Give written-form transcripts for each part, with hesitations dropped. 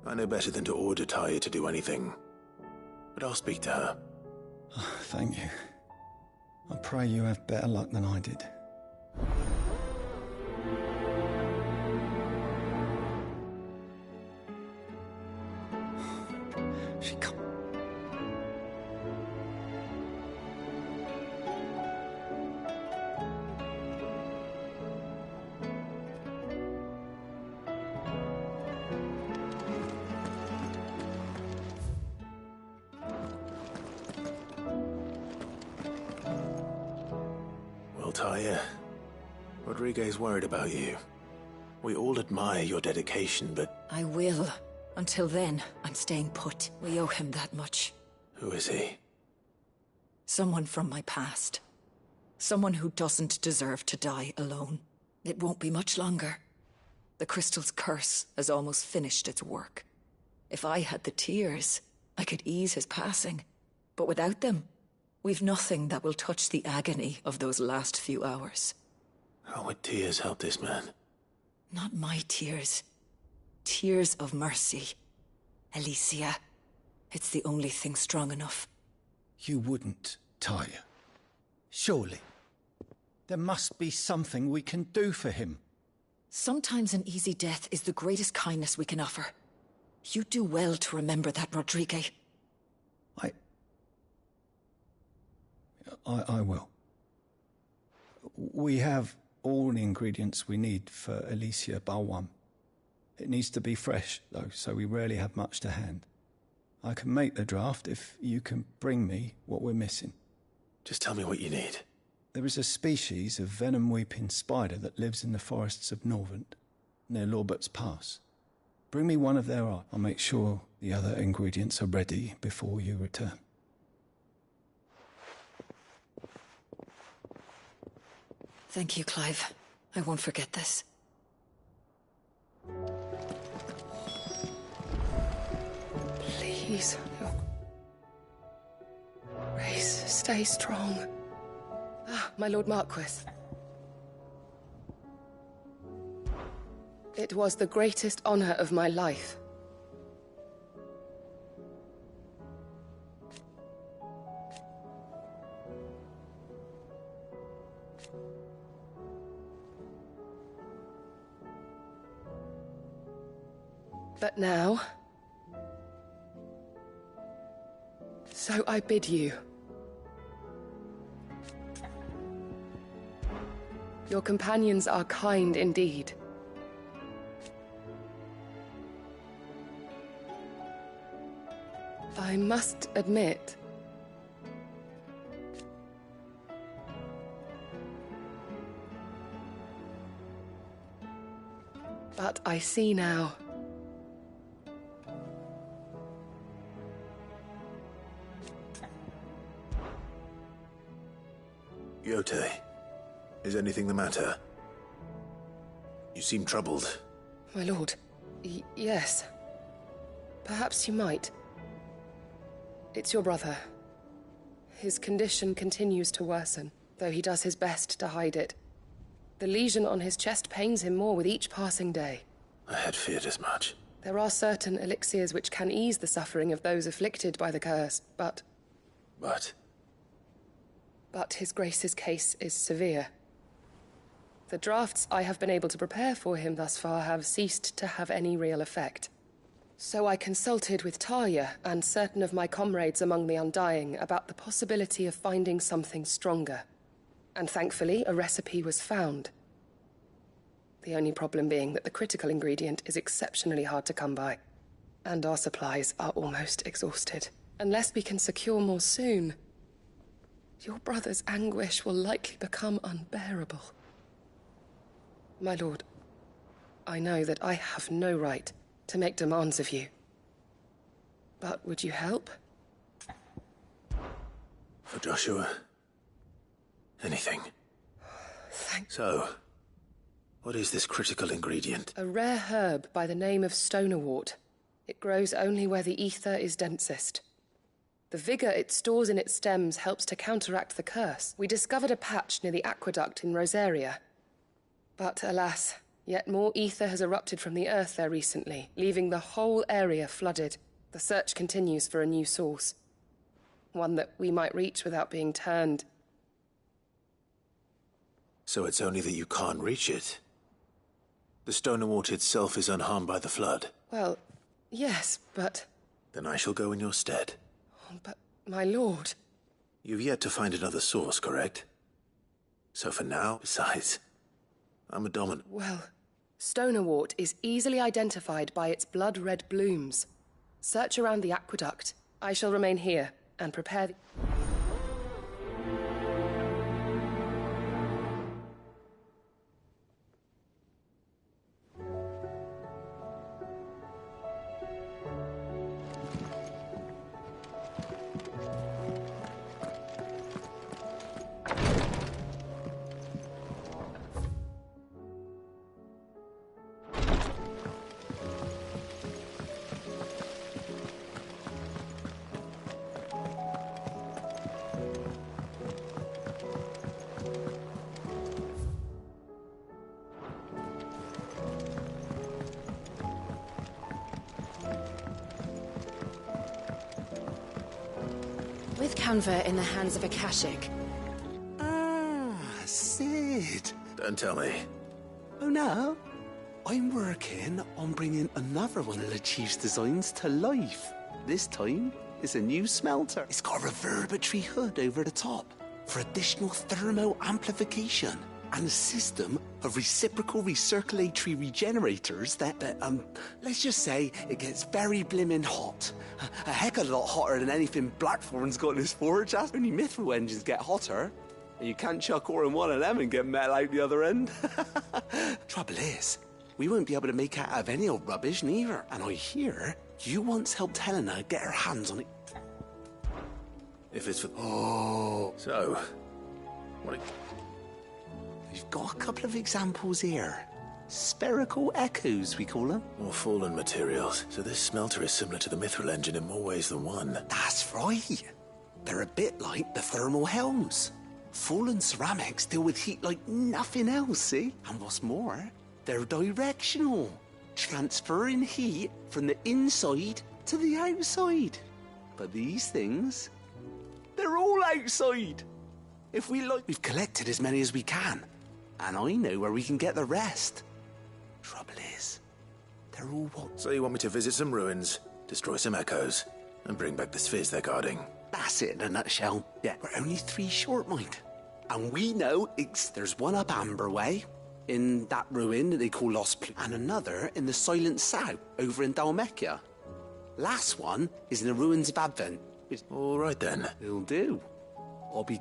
I know better than to order Taya to do anything. But I'll speak to her. Oh, thank you. I pray you have better luck than I did. She can't. Well, Taya, Rodriguez worried about you. We all admire your dedication, but... I will. Until then, I'm staying put. We owe him that much. Who is he? Someone from my past. Someone who doesn't deserve to die alone. It won't be much longer. The crystal's curse has almost finished its work. If I had the tears, I could ease his passing. But without them, we've nothing that will touch the agony of those last few hours. How would tears help this man? Not my tears. Tears of mercy. Alicia. It's the only thing strong enough. You wouldn't, Taya. Surely. There must be something we can do for him. Sometimes an easy death is the greatest kindness we can offer. You do well to remember that, Rodrigue. I will. We have all the ingredients we need for Alicia Balwam. It needs to be fresh, though, so we rarely have much to hand. I can make the draft if you can bring me what we're missing. Just tell me what you need. There is a species of venom-weeping spider that lives in the forests of Norvent, near Lorbert's Pass. Bring me one of their art. I'll make sure the other ingredients are ready before you return. Thank you, Clive. I won't forget this. Please, Grace, stay strong. Ah, my Lord Marquis. It was the greatest honor of my life. But now... So I bid you. Your companions are kind indeed. I must admit... But I see now... Yote, is anything the matter? You seem troubled. My lord, yes. Perhaps you might. It's your brother. His condition continues to worsen, though he does his best to hide it. The lesion on his chest pains him more with each passing day. I had feared as much. There are certain elixirs which can ease the suffering of those afflicted by the curse, but... But His Grace's case is severe. The drafts I have been able to prepare for him thus far have ceased to have any real effect. So I consulted with Taya and certain of my comrades among the Undying about the possibility of finding something stronger. And thankfully, a recipe was found. The only problem being that the critical ingredient is exceptionally hard to come by. And our supplies are almost exhausted. Unless we can secure more soon... Your brother's anguish will likely become unbearable. My lord, I know that I have no right to make demands of you. But would you help? For Joshua? Anything. Thank... So, what is this critical ingredient? A rare herb by the name of stonerwort. It grows only where the ether is densest. The vigor it stores in its stems helps to counteract the curse. We discovered a patch near the aqueduct in Rosaria. But alas, Yet more ether has erupted from the Earth there recently, leaving the whole area flooded. The search continues for a new source. One that we might reach without being turned. So it's only that you can't reach it? The Stonerwort itself is unharmed by the flood? Well, yes, but... Then I shall go in your stead. But, my lord... You've yet to find another source, correct? So for now, besides, I'm a dominant. Well, Stonerwort is easily identified by its blood-red blooms. Search around the aqueduct. I shall remain here and prepare the... With Canva in the hands of a Kashik. Ah, Sid. Don't tell me. Oh no, I'm working on bringing another one of the Chief's designs to life. This time, it's a new smelter. It's got a reverberatory hood over the top for additional thermo amplification and a system of reciprocal recirculatory regenerators that let's just say it gets very blimmin' hot. A heck of a lot hotter than anything Blackthorn's got in his forge. That's only mithril engines get hotter. And you can't chuck ore in one of them and get metal out the other end. Trouble is, we won't be able to make out of any old rubbish neither. And I hear you once helped Helena get her hands on it. If it's for... Oh. So, what... We've got a couple of examples here. Spherical echoes, we call them. More fallen materials. So this smelter is similar to the mithril engine in more ways than one. That's right. They're a bit like the thermal helms. Fallen ceramics deal with heat like nothing else, see? And what's more, they're directional, transferring heat from the inside to the outside. But these things, they're all outside. If we like, we've collected as many as we can. And I know where we can get the rest. Trouble is, they're all what? So you want me to visit some ruins, destroy some echoes, and bring back the spheres they're guarding? That's it in a nutshell. Yeah, we're only 3 short, mind. And we know there's one up Amber Way, in that ruin that they call Lost Plume, and another in the Silent South, over in Dalmekia. Last one is in the ruins of Advent. All right then. It'll do. I'll be...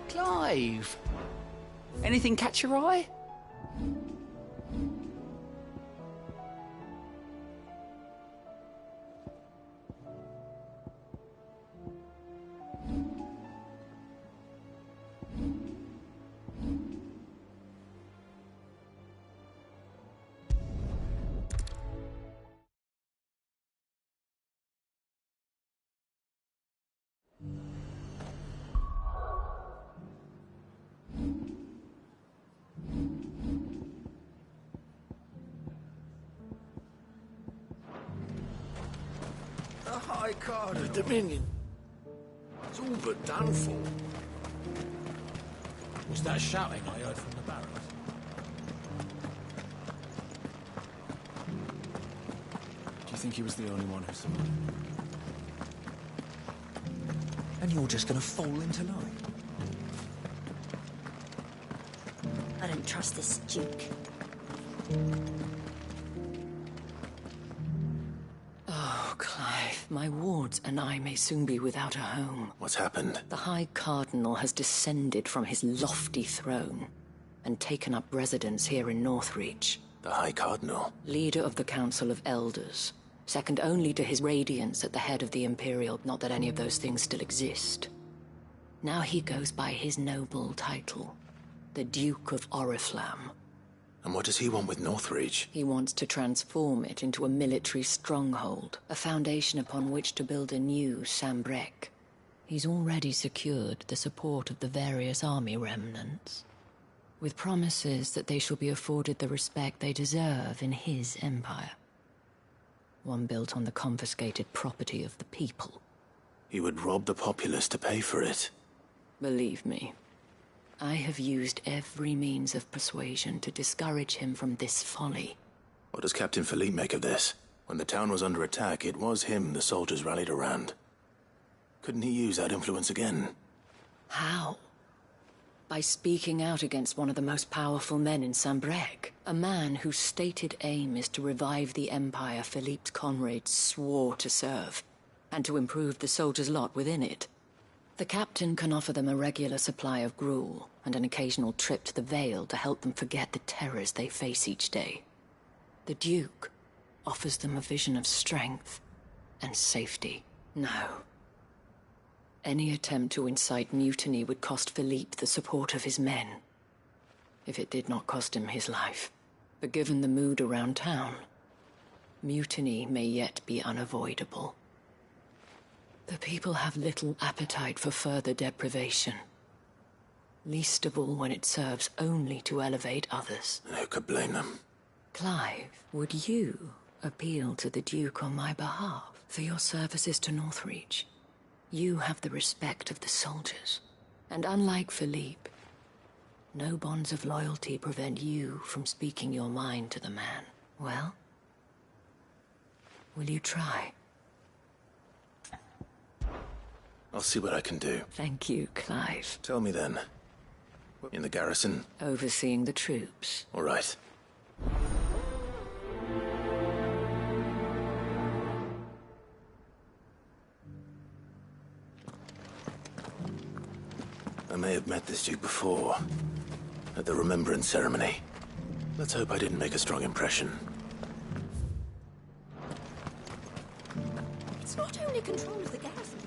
Clive, anything catch your eye? The High Carter Dominion. It's all but done for. Was that shouting I heard from the barracks? Do you think he was the only one who saw it? And you're just gonna fall into line? I don't trust this Duke. Oh, Clive, my wards and I may soon be without a home. What's happened? The High Cardinal has descended from his lofty throne and taken up residence here in Northreach. The High Cardinal? Leader of the Council of Elders, second only to his Radiance at the head of the Imperial, not that any of those things still exist. Now he goes by his noble title, the Duke of Oriflamme. And what does he want with Northreach? He wants to transform it into a military stronghold, a foundation upon which to build a new Sambrec. He's already secured the support of the various army remnants, with promises that they shall be afforded the respect they deserve in his empire. One built on the confiscated property of the people. He would rob the populace to pay for it. Believe me, I have used every means of persuasion to discourage him from this folly. What does Captain Philippe make of this? When the town was under attack, it was him the soldiers rallied around. Couldn't he use that influence again? How? By speaking out against one of the most powerful men in Sambrec, a man whose stated aim is to revive the empire Philippe's comrades swore to serve, and to improve the soldiers' lot within it. The captain can offer them a regular supply of gruel, and an occasional trip to the Vale to help them forget the terrors they face each day. The Duke offers them a vision of strength and safety. No. Any attempt to incite mutiny would cost Philippe the support of his men, if it did not cost him his life. But given the mood around town, mutiny may yet be unavoidable. The people have little appetite for further deprivation, least of all when it serves only to elevate others. And who could blame them? Clive, would you appeal to the Duke on my behalf for your services to Northreach? You have the respect of the soldiers, and unlike Philippe, no bonds of loyalty prevent you from speaking your mind to the man. Well, will you try? I'll see what I can do. Thank you, Clive. Tell me then. In the garrison? Overseeing the troops. All right. I may have met this Duke before, at the Remembrance ceremony. Let's hope I didn't make a strong impression. It's not only control of the garrison.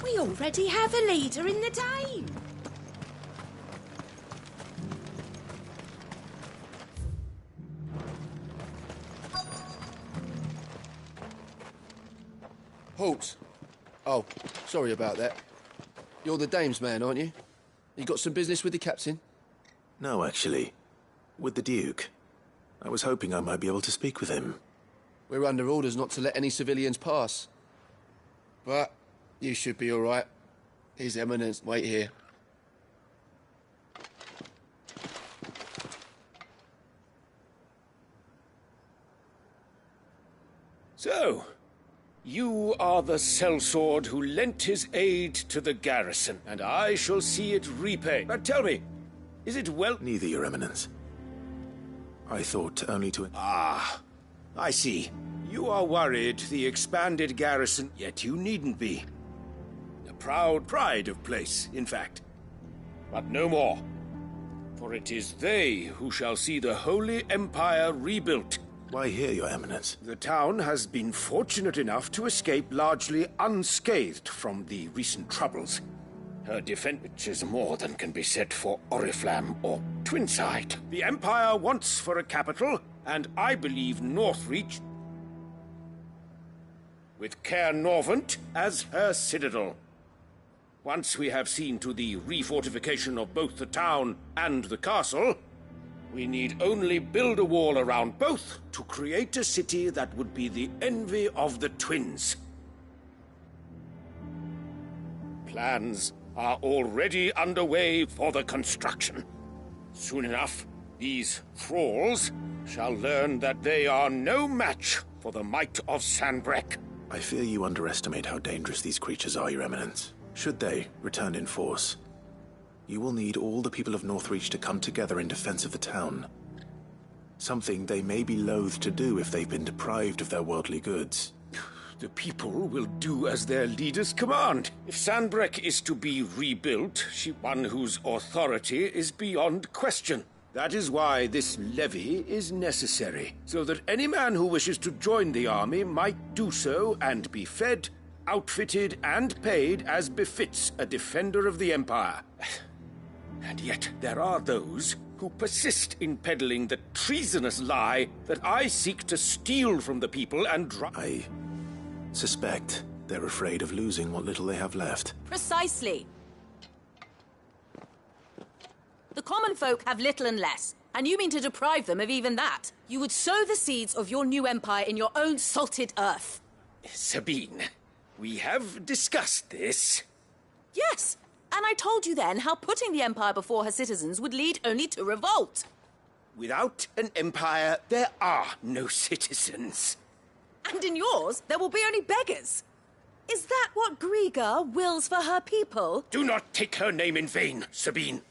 We already have a leader in the Dane. Halt! Oh, sorry about that. You're the dame's man, aren't you? You got some business with the captain? No, actually. With the Duke. I was hoping I might be able to speak with him. We're under orders not to let any civilians pass. But you should be all right. His Eminence wait here. So, you are the sellsword who lent his aid to the garrison, and I shall see it repaid. But tell me, is it well— Neither, Your Eminence. I thought only to— Ah, I see. You are worried the expanded garrison, yet you needn't be. A proud pride of place, in fact. But no more. For it is they who shall see the Holy Empire rebuilt. Why here, Your Eminence? The town has been fortunate enough to escape largely unscathed from the recent troubles. Her defense, which is more than can be said for Oriflamme or Twinside. The Empire wants for a capital, and I believe Northreach, with Caer Norvent as her citadel. Once we have seen to the refortification of both the town and the castle, we need only build a wall around both to create a city that would be the envy of the twins. Plans are already underway for the construction. Soon enough, these thralls shall learn that they are no match for the might of Sanbreque. I fear you underestimate how dangerous these creatures are, Your Eminence. Should they return in force, you will need all the people of Northreach to come together in defense of the town. Something they may be loath to do if they've been deprived of their worldly goods. The people will do as their leaders command. If Sanbreque is to be rebuilt, she one whose authority is beyond question. That is why this levy is necessary, so that any man who wishes to join the army might do so and be fed, outfitted, and paid as befits a defender of the Empire. And yet there are those who persist in peddling the treasonous lie that I seek to steal from the people and I suspect they're afraid of losing what little they have left. Precisely. The common folk have little and less, and you mean to deprive them of even that. You would sow the seeds of your new empire in your own salted earth. Sabine, we have discussed this. Yes, and I told you then how putting the empire before her citizens would lead only to revolt. Without an empire, there are no citizens. And in yours, there will be only beggars. Is that what Griga wills for her people? Do not take her name in vain, Sabine.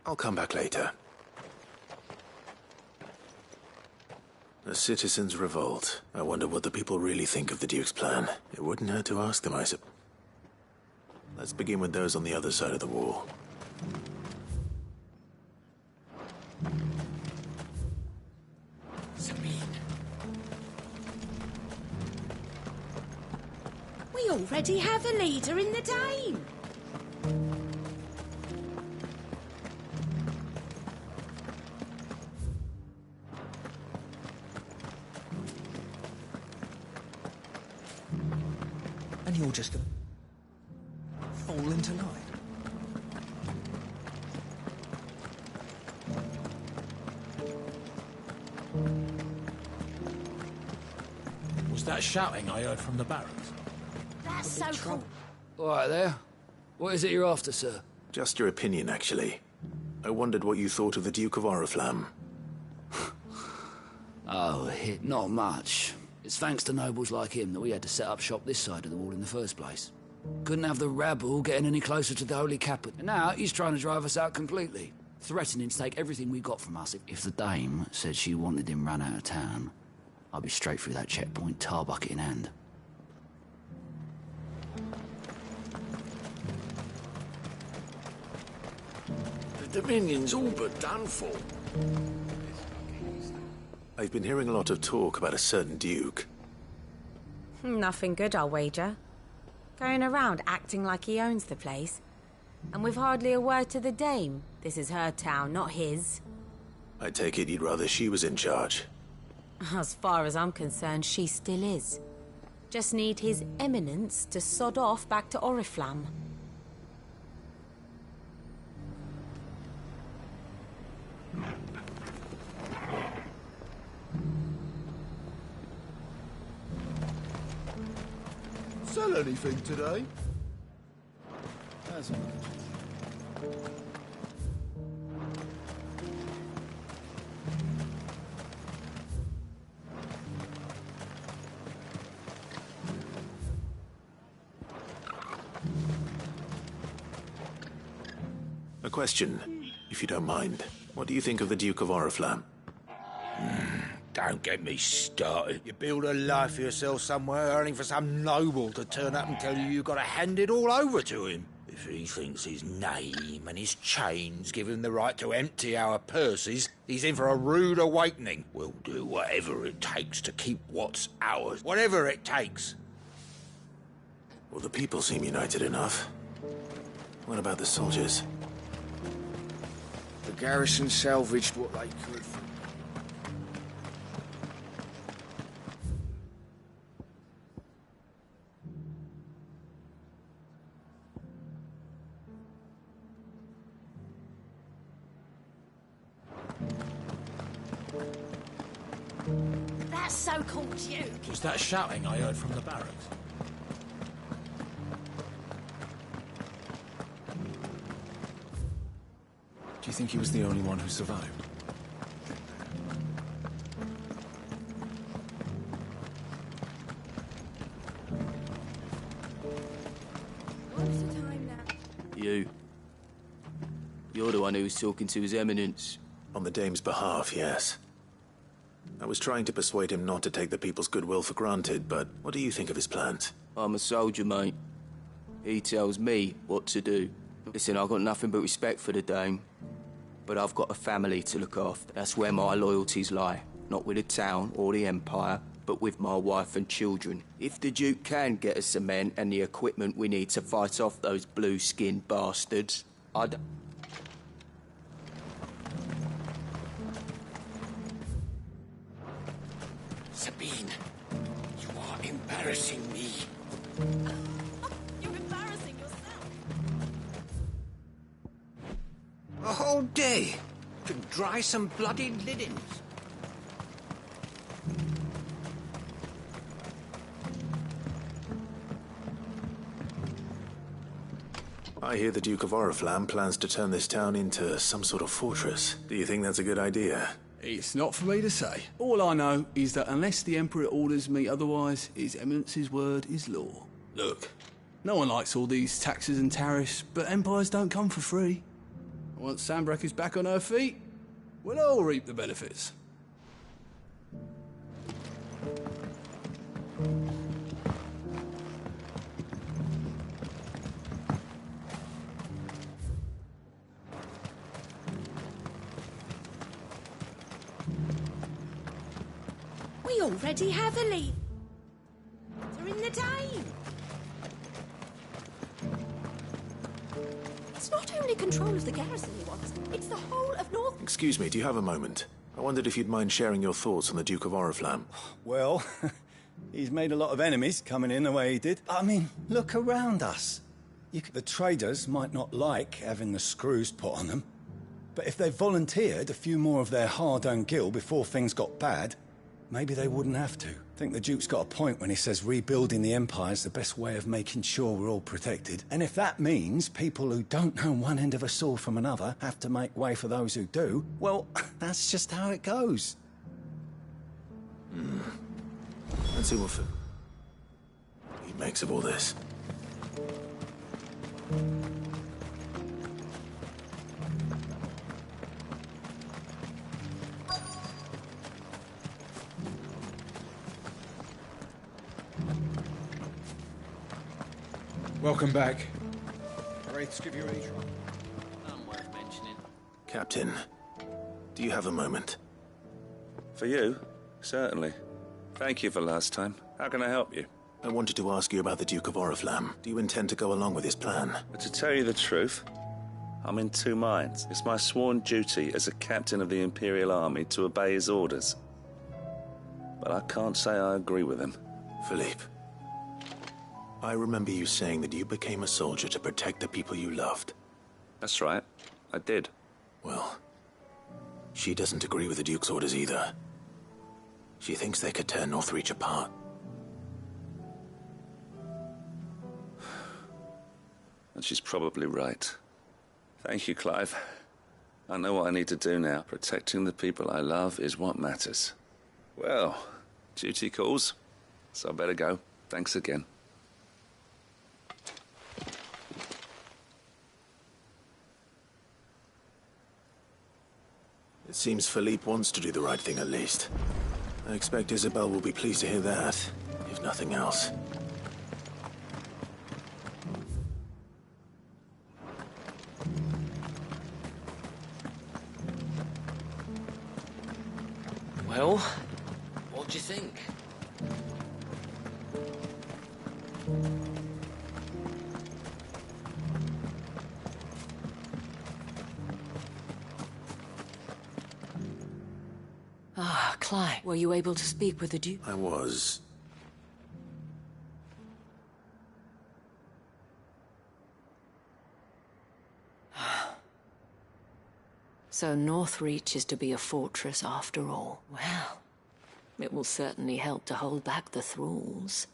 I'll come back later. The citizens revolt. I wonder what the people really think of the Duke's plan. It wouldn't hurt to ask them, I suppose. Let's begin with those on the other side of the wall. Sabine. We already have a leader in the Dame. And you're just gonna fall into line. Was that shouting I heard from the barracks? That's so cool. All right there. What is it you're after, sir? Just your opinion, actually. I wondered what you thought of the Duke of Oriflamme. Oh, not much. It's thanks to nobles like him that we had to set up shop this side of the wall in the first place. Couldn't have the rabble getting any closer to the Holy Caput. And now he's trying to drive us out completely, threatening to take everything we got from us. If the Dame said she wanted him run out of town, I'd be straight through that checkpoint, tar bucket in hand. The Dominion's all but done for. I've been hearing a lot of talk about a certain Duke. Nothing good, I'll wager. Going around acting like he owns the place. And with hardly a word to the Dame. This is her town, not his. I take it you'd rather she was in charge. As far as I'm concerned, she still is. Just need His Eminence to sod off back to Oriflamme. Sell anything today? As much. A question, if you don't mind. What do you think of the Duke of Oriflamme? Don't get me started. You build a life for yourself somewhere, earning for some noble to turn up and tell you you've got to hand it all over to him. If he thinks his name and his chains give him the right to empty our purses, he's in for a rude awakening. We'll do whatever it takes to keep what's ours. Whatever it takes. Well, the people seem united enough. What about the soldiers? The garrison salvaged what they could. That so-called Duke. Was that shouting I heard from the barracks? Do you think he was the only one who survived? What's the time now? You. You're the one who was talking to His Eminence. On the Dame's behalf, yes. I was trying to persuade him not to take the people's goodwill for granted, but what do you think of his plans? I'm a soldier, mate. He tells me what to do. Listen, I've got nothing but respect for the Dame, but I've got a family to look after. That's where my loyalties lie. Not with the town or the Empire, but with my wife and children. If the Duke can get us some men and the equipment we need to fight off those blue-skinned bastards, I'd... Sabine, you are embarrassing me. You're embarrassing yourself. A whole day to dry some bloody linens. I hear the Duke of Oriflamme plans to turn this town into some sort of fortress. Do you think that's a good idea? It's not for me to say. All I know is that unless the Emperor orders me otherwise, His Eminence's word is law. Look, no one likes all these taxes and tariffs, but empires don't come for free. Once Sandbreck is back on her feet, we'll all reap the benefits. We already have a lead. They're in the Dame. It's not only control of the garrison he wants, it's the whole of North... Excuse me, do you have a moment? I wondered if you'd mind sharing your thoughts on the Duke of Oriflamme. Well, he's made a lot of enemies coming in the way he did. I mean, look around us. The traders might not like having the screws put on them, but if they volunteered a few more of their hard-earned gil before things got bad, maybe they wouldn't have to. I think the Duke's got a point when he says rebuilding the Empire's the best way of making sure we're all protected. And if that means people who don't know one end of a sword from another have to make way for those who do, well, that's just how it goes. Let's see what he makes of all this. Welcome back. Wraiths give you any trouble? None worth mentioning. Captain, do you have a moment? For you? Certainly. Thank you for last time. How can I help you? I wanted to ask you about the Duke of Oriflamme. Do you intend to go along with his plan? But to tell you the truth, I'm in two minds. It's my sworn duty as a captain of the Imperial Army to obey his orders. But I can't say I agree with him. Philippe, I remember you saying that you became a soldier to protect the people you loved. That's right. I did. Well, she doesn't agree with the Duke's orders either. She thinks they could tear Northreach apart. And she's probably right. Thank you, Clive. I know what I need to do now. Protecting the people I love is what matters. Well, duty calls, so I better go. Thanks again. It seems Philippe wants to do the right thing at least. I expect Isabel will be pleased to hear that, if nothing else. Well, what do you think? Ah, Clive, were you able to speak with the Duke? I was. So Northreach is to be a fortress after all. Well, it will certainly help to hold back the thralls.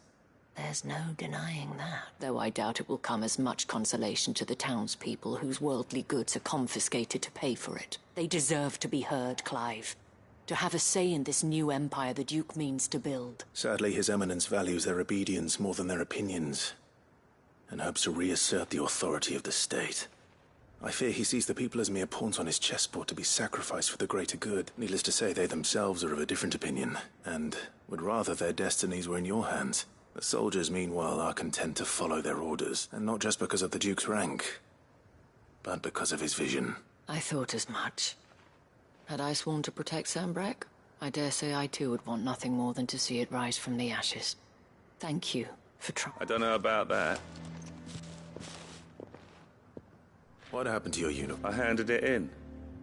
There's no denying that. Though I doubt it will come as much consolation to the townspeople whose worldly goods are confiscated to pay for it. They deserve to be heard, Clive. To have a say in this new empire the Duke means to build. Sadly, His Eminence values their obedience more than their opinions, and hopes to reassert the authority of the state. I fear he sees the people as mere pawns on his chessboard to be sacrificed for the greater good. Needless to say, they themselves are of a different opinion, and would rather their destinies were in your hands. The soldiers, meanwhile, are content to follow their orders, and not just because of the Duke's rank, but because of his vision. I thought as much. Had I sworn to protect Sandbreck, I dare say I too would want nothing more than to see it rise from the ashes. Thank you for trying. I don't know about that. What happened to your uniform? I handed it in,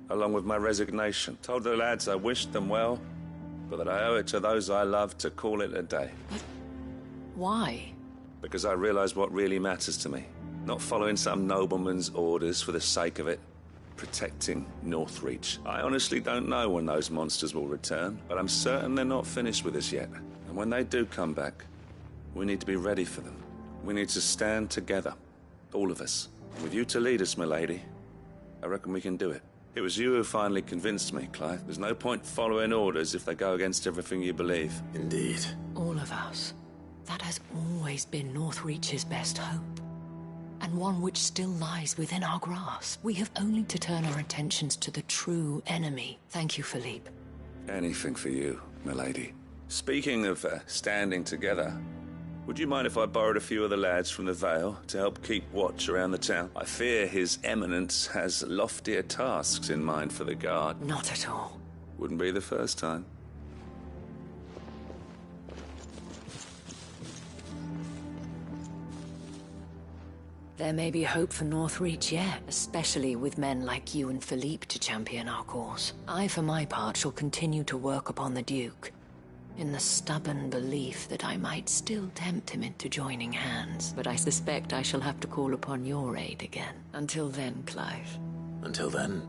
along with my resignation. Told the lads I wished them well, but that I owe it to those I love to call it a day. Why? Because I realised what really matters to me. Not following some nobleman's orders for the sake of it. Protecting Northreach. I honestly don't know when those monsters will return, but I'm certain they're not finished with us yet. And when they do come back, we need to be ready for them. We need to stand together, all of us. With you to lead us, milady, I reckon we can do it. It was you who finally convinced me, Clive. There's no point following orders if they go against everything you believe. Indeed. All of us. That has always been Northreach's best hope. And one which still lies within our grasp. We have only to turn our attentions to the true enemy. Thank you, Philippe. Anything for you, milady. Speaking of standing together, would you mind if I borrowed a few of the lads from the Vale to help keep watch around the town? I fear His Eminence has loftier tasks in mind for the guard. Not at all. Wouldn't be the first time. There may be hope for Northreach yet, especially with men like you and Philippe to champion our cause. I, for my part, shall continue to work upon the Duke, in the stubborn belief that I might still tempt him into joining hands. But I suspect I shall have to call upon your aid again. Until then, Clive. Until then.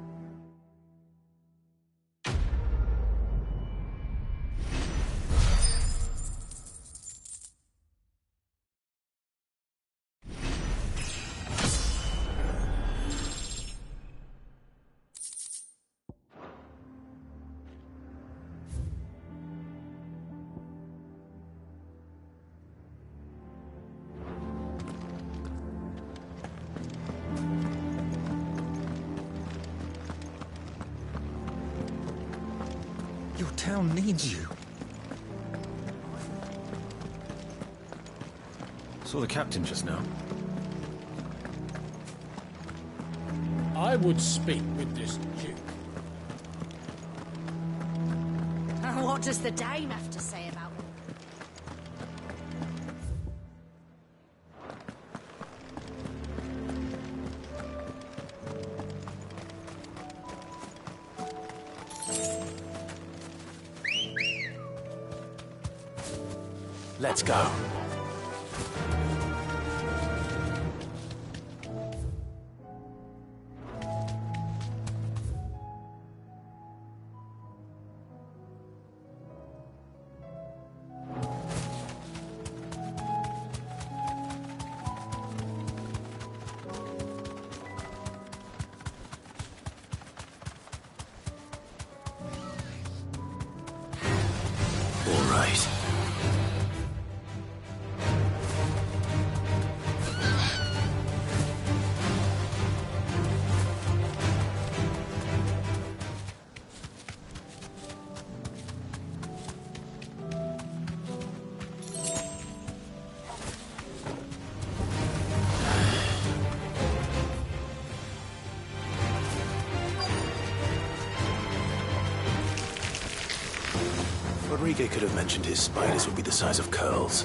Your town needs you. Saw the captain just now. I would speak with this Duke. What does the dame have to say about it? Let's go. All right. Rodrigue could have mentioned his spiders would be the size of curls.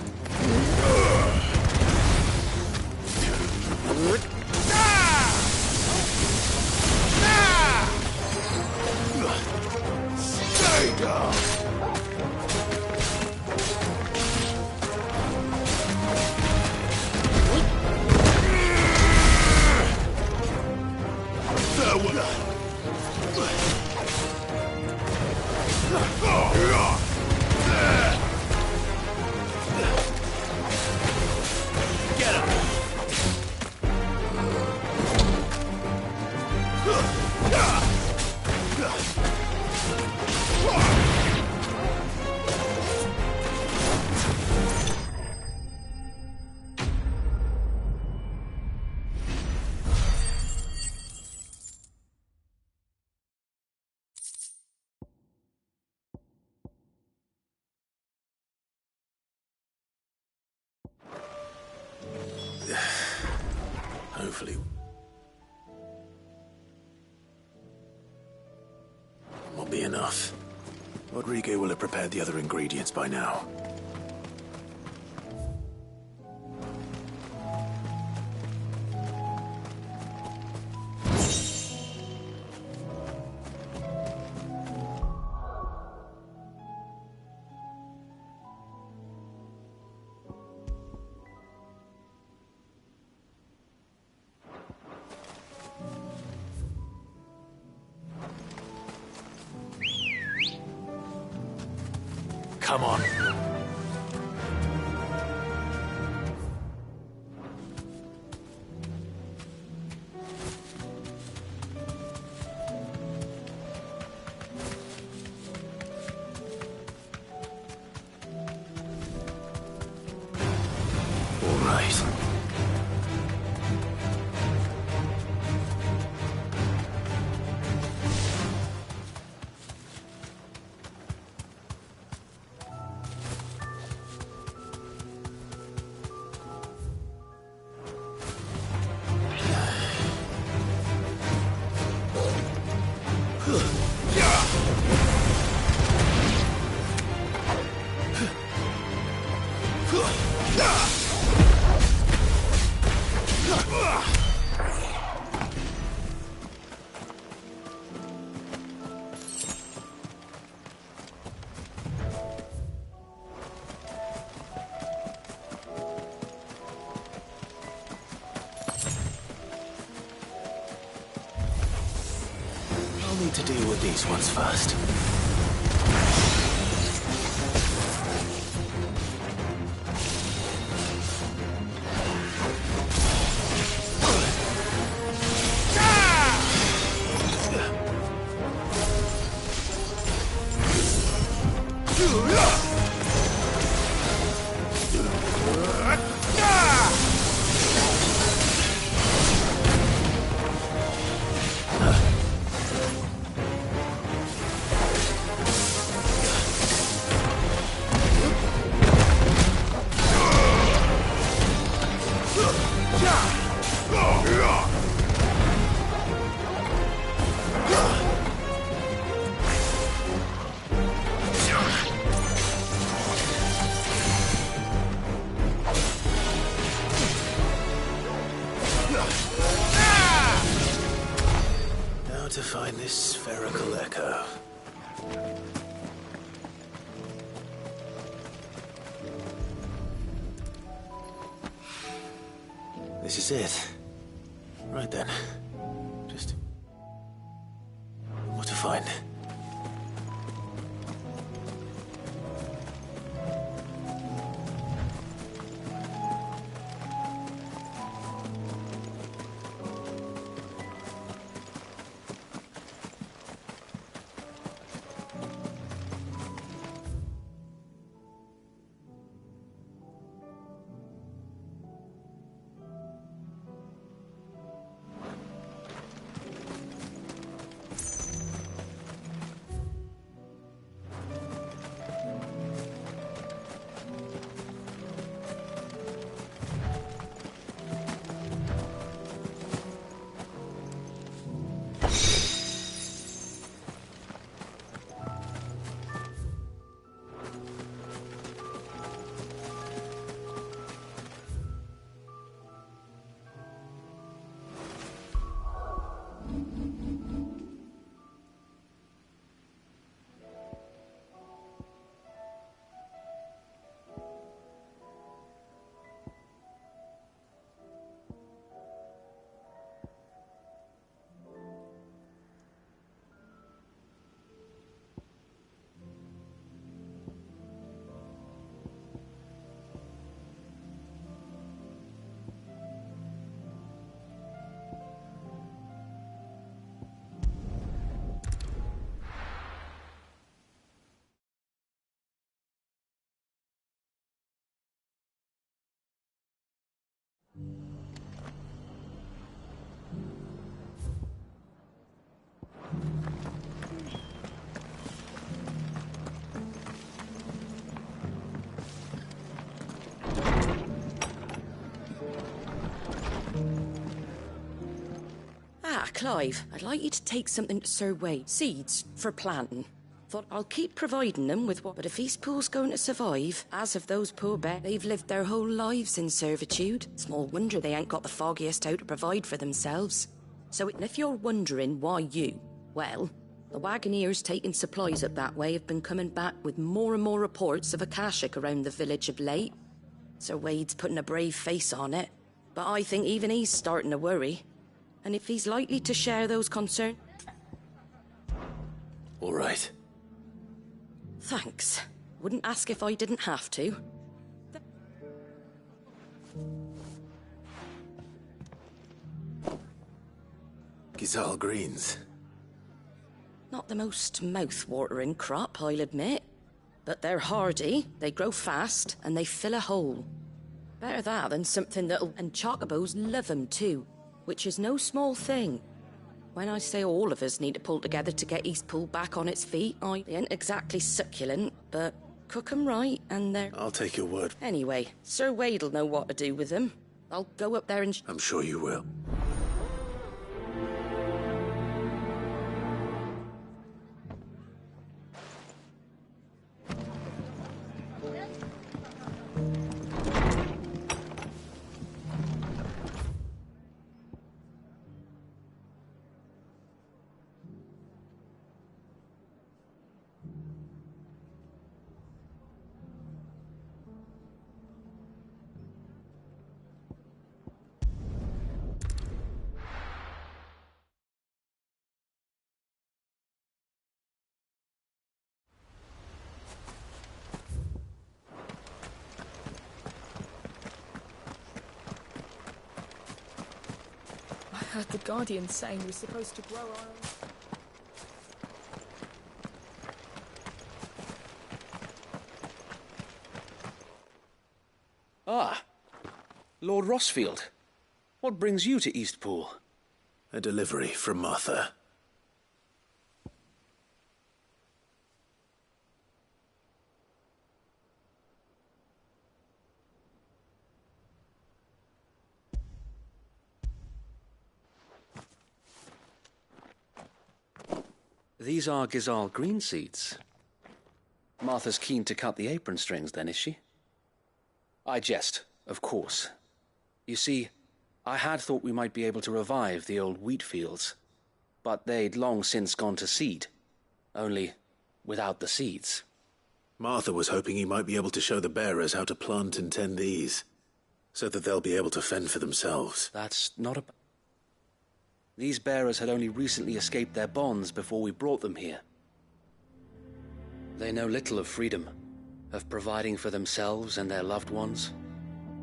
Stay down! Hopefully. Will be enough. Rodrigo will have prepared the other ingredients by now. Come on. All right. I'll need to deal with these ones first. Now to find this spherical echo. This is it. Right then. Just... what to find? Clive, I'd like you to take something to Sir Wade. Seeds for planting. Thought I'll keep providing them with what... But if Eastpool's going to survive, as of those poor bears, they've lived their whole lives in servitude. Small wonder they ain't got the foggiest how to provide for themselves. So if you're wondering why you... Well, the Wagoneers taking supplies up that way have been coming back with more and more reports of Akashic around the village of late. Sir Wade's putting a brave face on it, but I think even he's starting to worry. And if he's likely to share those concerns... All right. Thanks. Wouldn't ask if I didn't have to. Gizal greens. Not the most mouth-watering crop, I'll admit. But they're hardy, they grow fast, and they fill a hole. Better that than something that'll... And chocobos love 'em too, which is no small thing. When I say all of us need to pull together to get Eastpool back on its feet, they ain't exactly succulent, but cook 'em right and they're... I'll take your word. Anyway, Sir Wade'll know what to do with them. I'll go up there and... I'm sure you will. I heard the Guardian saying we're supposed to grow our own... Ah, Lord Rossfield. What brings you to Eastpool? A delivery from Martha. These are Gizal green seeds. Martha's keen to cut the apron strings, then, is she? I jest, of course. You see, I had thought we might be able to revive the old wheat fields, but they'd long since gone to seed, only without the seeds. Martha was hoping he might be able to show the bearers how to plant and tend these, so that they'll be able to fend for themselves. That's not a... These bearers had only recently escaped their bonds before we brought them here. They know little of freedom, of providing for themselves and their loved ones.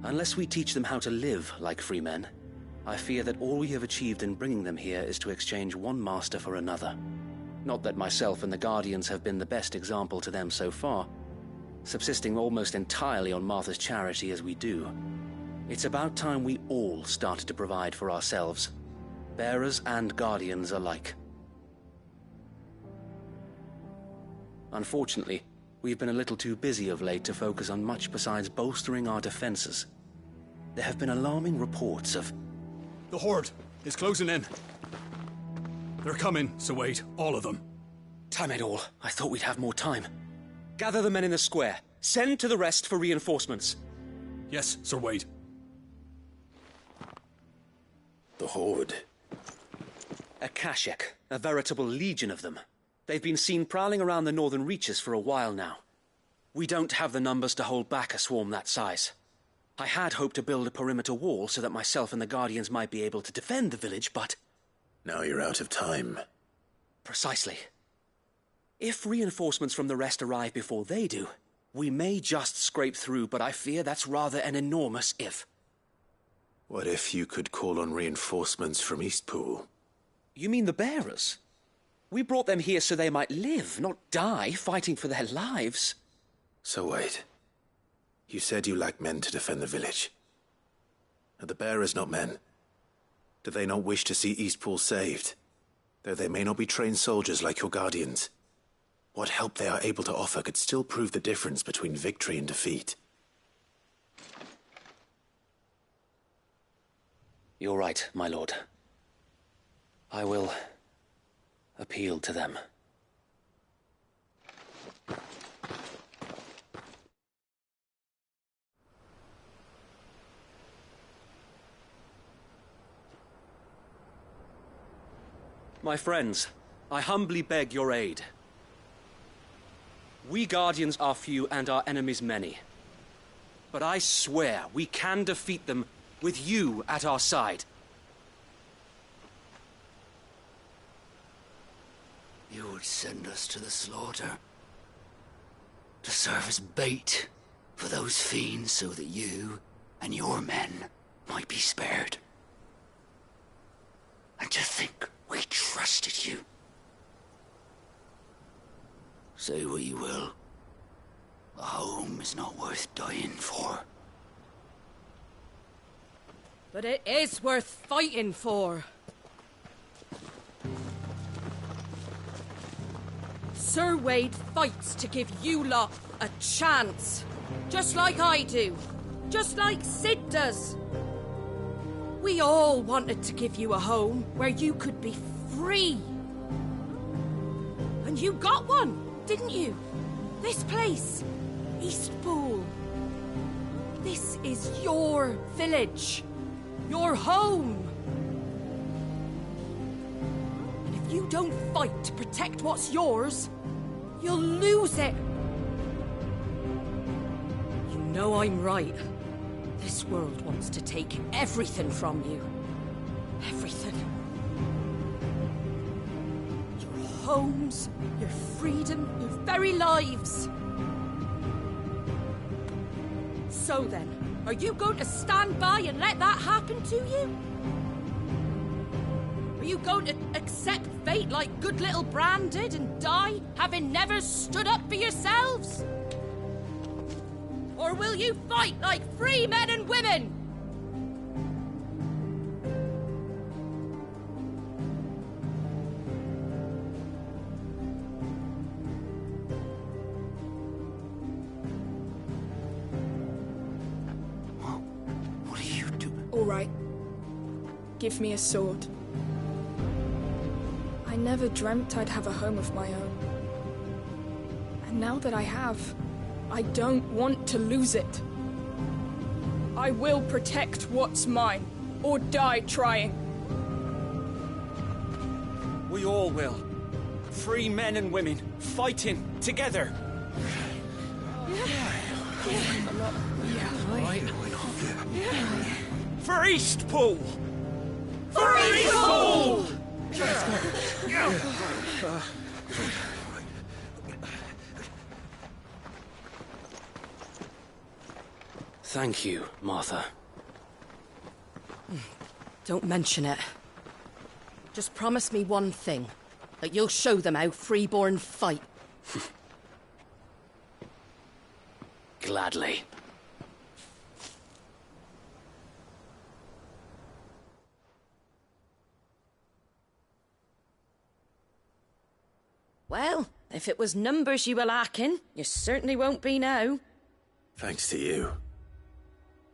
Unless we teach them how to live like free men, I fear that all we have achieved in bringing them here is to exchange one master for another. Not that myself and the Guardians have been the best example to them so far, subsisting almost entirely on Martha's charity as we do. It's about time we all started to provide for ourselves, bearers and Guardians alike. Unfortunately, we've been a little too busy of late to focus on much besides bolstering our defenses. There have been alarming reports of... The Horde is closing in. They're coming, Sir Wade, all of them. Damn it all, I thought we'd have more time. Gather the men in the square. Send to the rest for reinforcements. Yes, Sir Wade. The Horde. Akashic, a veritable legion of them. They've been seen prowling around the northern reaches for a while now. We don't have the numbers to hold back a swarm that size. I had hoped to build a perimeter wall so that myself and the Guardians might be able to defend the village, but... Now you're out of time. Precisely. If reinforcements from the rest arrive before they do, we may just scrape through, but I fear that's rather an enormous if. What if you could call on reinforcements from Eastpool? You mean the bearers? We brought them here so they might live, not die, fighting for their lives. So wait. You said you lack men to defend the village. Are the bearers not men? Do they not wish to see Eastpool saved? Though they may not be trained soldiers like your Guardians. What help they are able to offer could still prove the difference between victory and defeat. You're right, my lord. I will appeal to them. My friends, I humbly beg your aid. We Guardians are few and our enemies many. But I swear we can defeat them with you at our side. You would send us to the slaughter. To serve as bait for those fiends so that you and your men might be spared. And to think we trusted you. Say what you will. A home is not worth dying for. But it is worth fighting for. Sir Wade fights to give you lot a chance. Just like I do. Just like Sid does. We all wanted to give you a home where you could be free. And you got one, didn't you? This place, Eastpool. This is your village. Your home. And if you don't fight to protect what's yours, you'll lose it. You know I'm right. This world wants to take everything from you. Everything. Your homes, your freedom, your very lives. So then, are you going to stand by and let that happen to you? Are you going to accept fate like good little Bran did and die, having never stood up for yourselves? Or will you fight like free men and women? What are you doing? All right. Give me a sword. I never dreamt I'd have a home of my own. And now that I have, I don't want to lose it. I will protect what's mine, or die trying. We all will. Free men and women, fighting together. For Eastpool! For Eastpool! Thank you, Martha. Don't mention it. Just promise me one thing. That you'll show them how freeborn fight. Gladly. Well, if it was numbers you were lacking, you certainly won't be now. Thanks to you.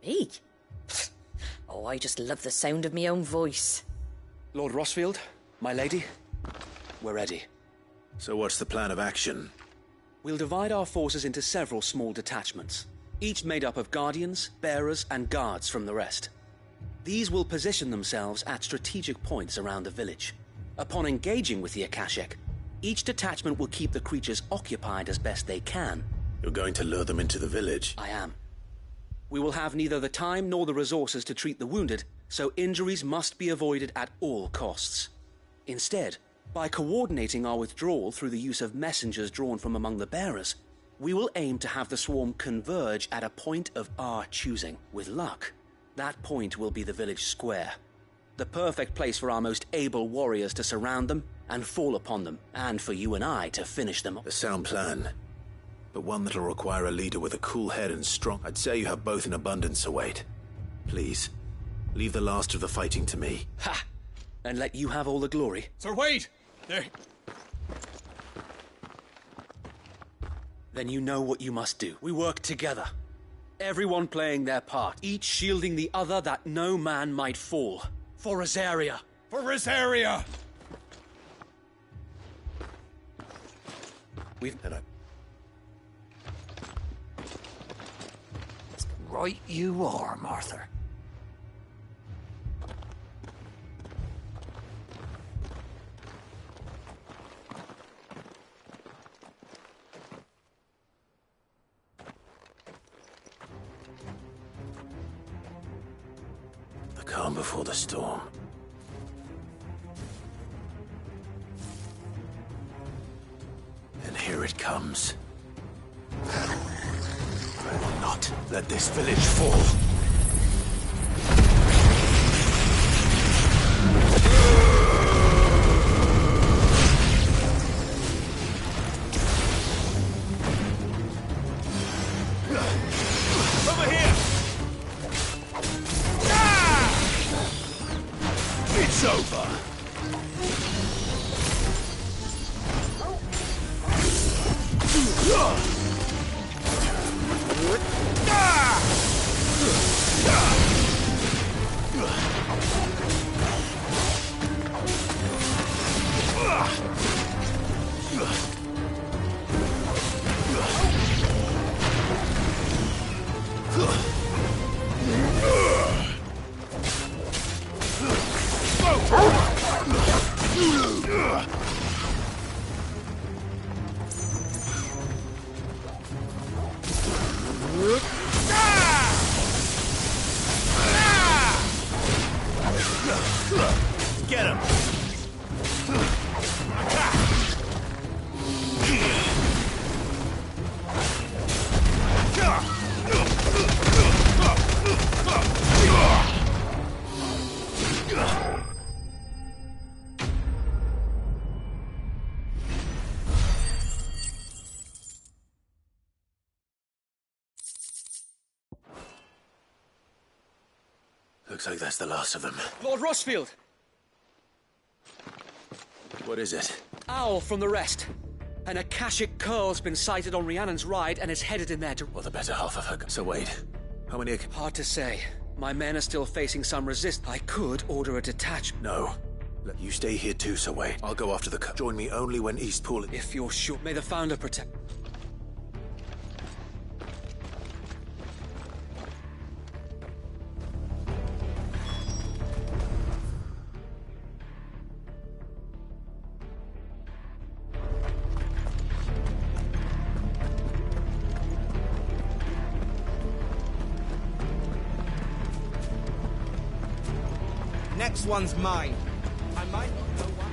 Me? Oh, I just love the sound of my own voice. Lord Rossfield, my lady, we're ready. So what's the plan of action? We'll divide our forces into several small detachments, each made up of guardians, bearers, and guards from the rest. These will position themselves at strategic points around the village. Upon engaging with the Akashic, each detachment will keep the creatures occupied as best they can. You're going to lure them into the village? I am. We will have neither the time nor the resources to treat the wounded, so injuries must be avoided at all costs. Instead, by coordinating our withdrawal through the use of messengers drawn from among the bearers, we will aim to have the swarm converge at a point of our choosing. With luck, that point will be the village square. The perfect place for our most able warriors to surround them and fall upon them, and for you and I to finish them. A sound plan, but one that'll require a leader with a cool head and strong. I'd say you have both in abundance, so wait. Please, leave the last of the fighting to me. Ha! And let you have all the glory. Sir Wade! There. Then you know what you must do. We work together. Everyone playing their part, each shielding the other that no man might fall. For Rosaria! For Rosaria! We've... Right you are, Martha. The calm before the storm. And here it comes. I will not let this village fall. Over here! Ah! It's over. Get him! Looks like that's the last of them. Lord Rossfield! What is it? Owl from the rest. An Akashic curl's been sighted on Rhiannon's ride and is headed in there to... Or the better half of her. So wait, how many... Hard to say. My men are still facing some resist. I could order a detachment. No. You stay here too, so wait. I'll go after the... Join me only when Eastpool... If you're sure. May the Founder protect... Next one's mine. I might not know why.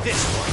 This one.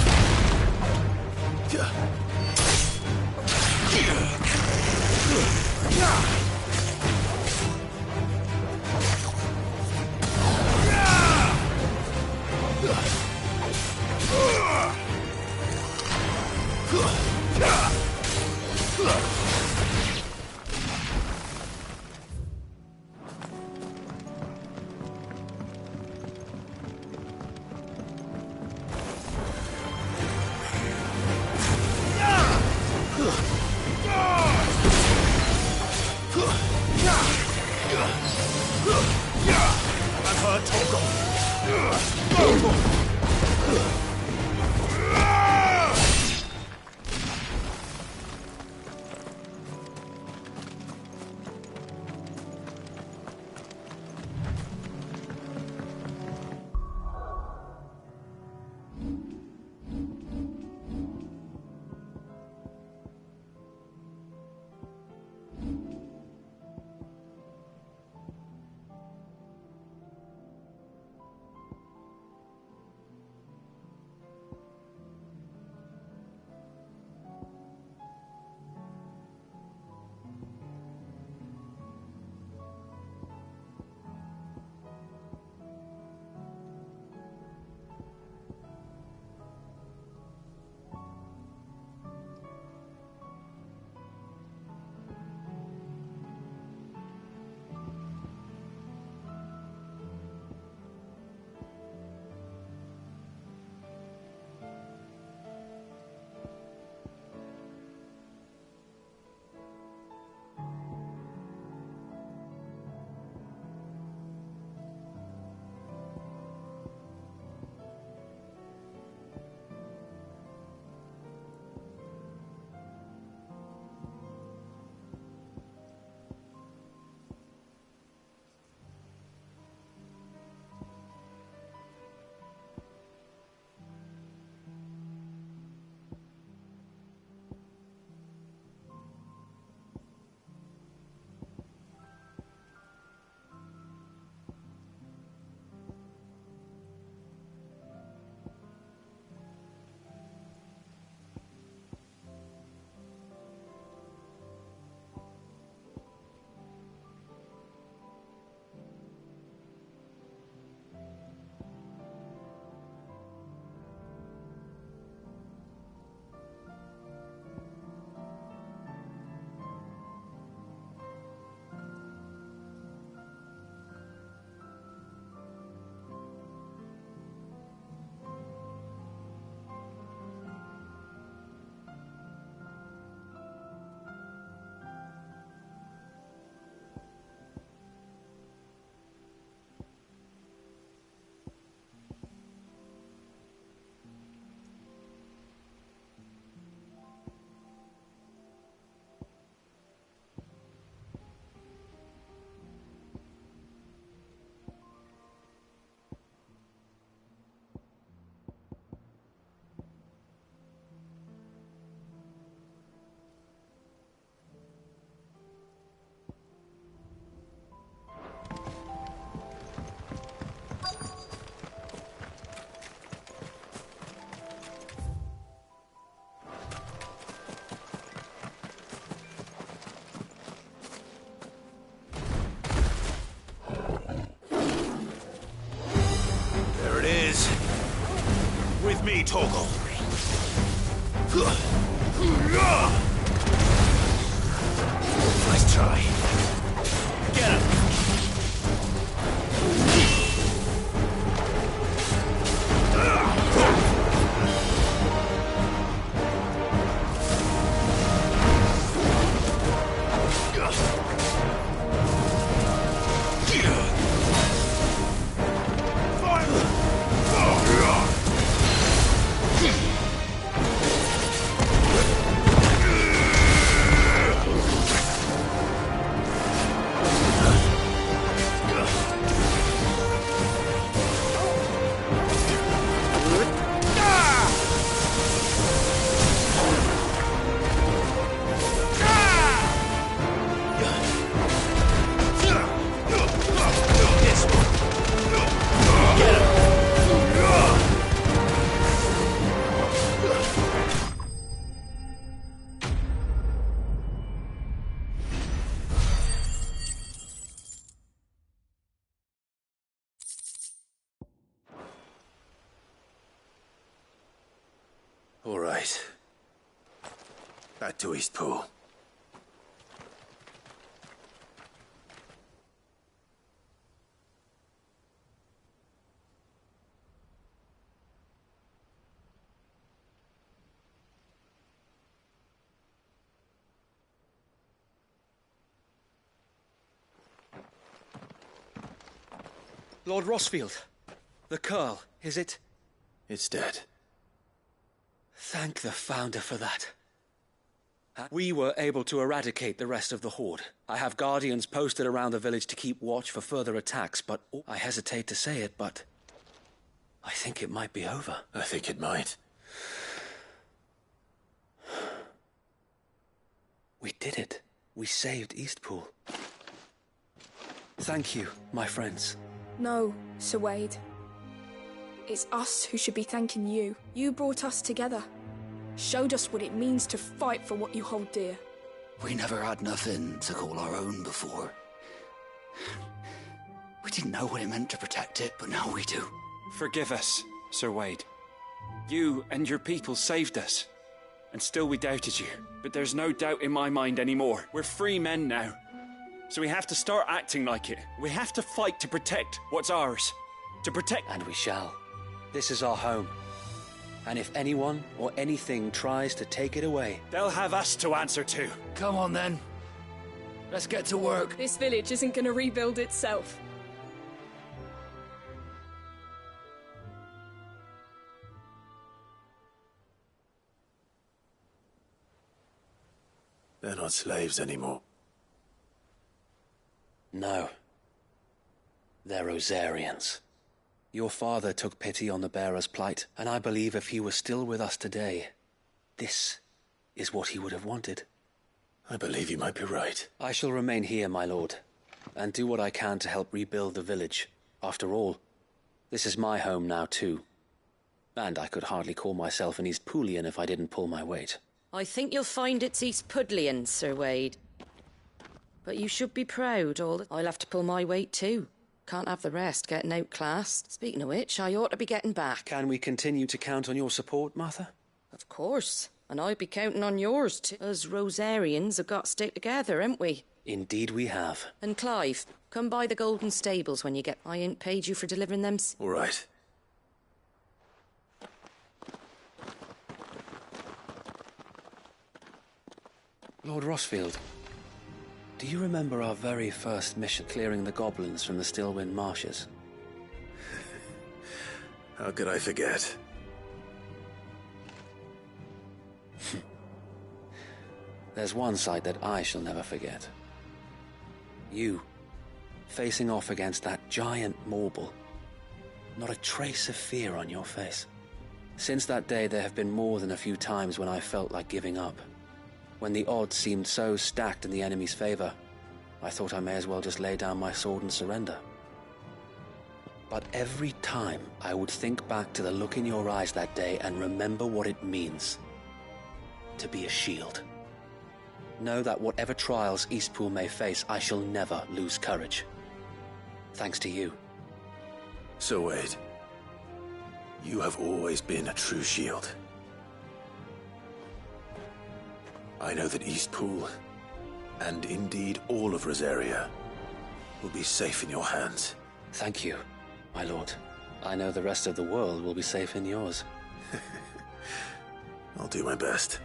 Ready, Torgal. Nice try. Get him. All right. Back to Eastpool. Lord Rossfield, the Curl, is it? It's dead. Thank the Founder for that. We were able to eradicate the rest of the Horde. I have guardians posted around the village to keep watch for further attacks, but I hesitate to say it, but I think it might be over. I think it might. We did it. We saved Eastpool. Thank you, my friends. No, Sir Wade. It's us who should be thanking you. You brought us together. Showed us what it means to fight for what you hold dear. We never had nothing to call our own before. We didn't know what it meant to protect it, but now we do. Forgive us, Sir Wade. You and your people saved us. And still we doubted you. But there's no doubt in my mind anymore. We're free men now. So we have to start acting like it. We have to fight to protect what's ours. To protect... And we shall. This is our home. And if anyone or anything tries to take it away... They'll have us to answer to. Come on then. Let's get to work. This village isn't going to rebuild itself. They're not slaves anymore. No. They're Rosarians. Your father took pity on the bearer's plight, and I believe if he were still with us today, this is what he would have wanted. I believe you might be right. I shall remain here, my lord, and do what I can to help rebuild the village. After all, this is my home now too. And I could hardly call myself an Eastpoolian if I didn't pull my weight. I think you'll find it's Eastpudlian, Sir Wade. But you should be proud, I'll have to pull my weight too. Can't have the rest getting outclassed. Speaking of which, I ought to be getting back. Can we continue to count on your support, Martha? Of course. And I'll be counting on yours too. Us Rosarians have got to stick together, haven't we? Indeed we have. And Clive, come by the Golden Stables when you get... I ain't paid you for delivering them... All right. Lord Rossfield, do you remember our very first mission clearing the goblins from the Stillwind Marshes? How could I forget? There's one sight that I shall never forget. You, facing off against that giant Morble. Not a trace of fear on your face. Since that day, there have been more than a few times when I felt like giving up. When the odds seemed so stacked in the enemy's favor, I thought I may as well just lay down my sword and surrender. But every time I would think back to the look in your eyes that day and remember what it means to be a shield. Know that whatever trials Eastpool may face, I shall never lose courage. Thanks to you. So Wade, You have always been a true shield. I know that Eastpool, and indeed all of Rosaria, will be safe in your hands. Thank you, my lord. I know the rest of the world will be safe in yours. I'll do my best.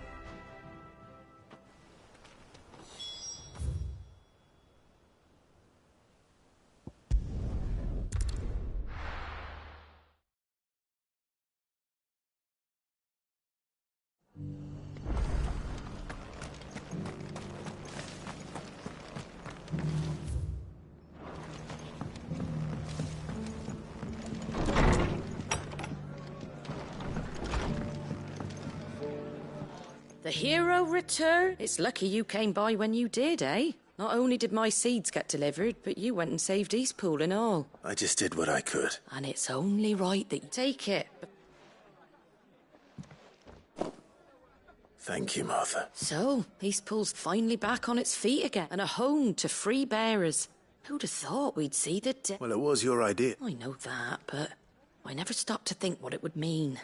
The hero return? It's lucky you came by when you did, eh? Not only did my seeds get delivered, but you went and saved Eastpool and all. I just did what I could. And it's only right that you take it. Thank you, Martha. So, Eastpool's finally back on its feet again, and a home to free bearers. Who'd have thought we'd see the day? Well, it was your idea. I know that, but I never stopped to think what it would mean.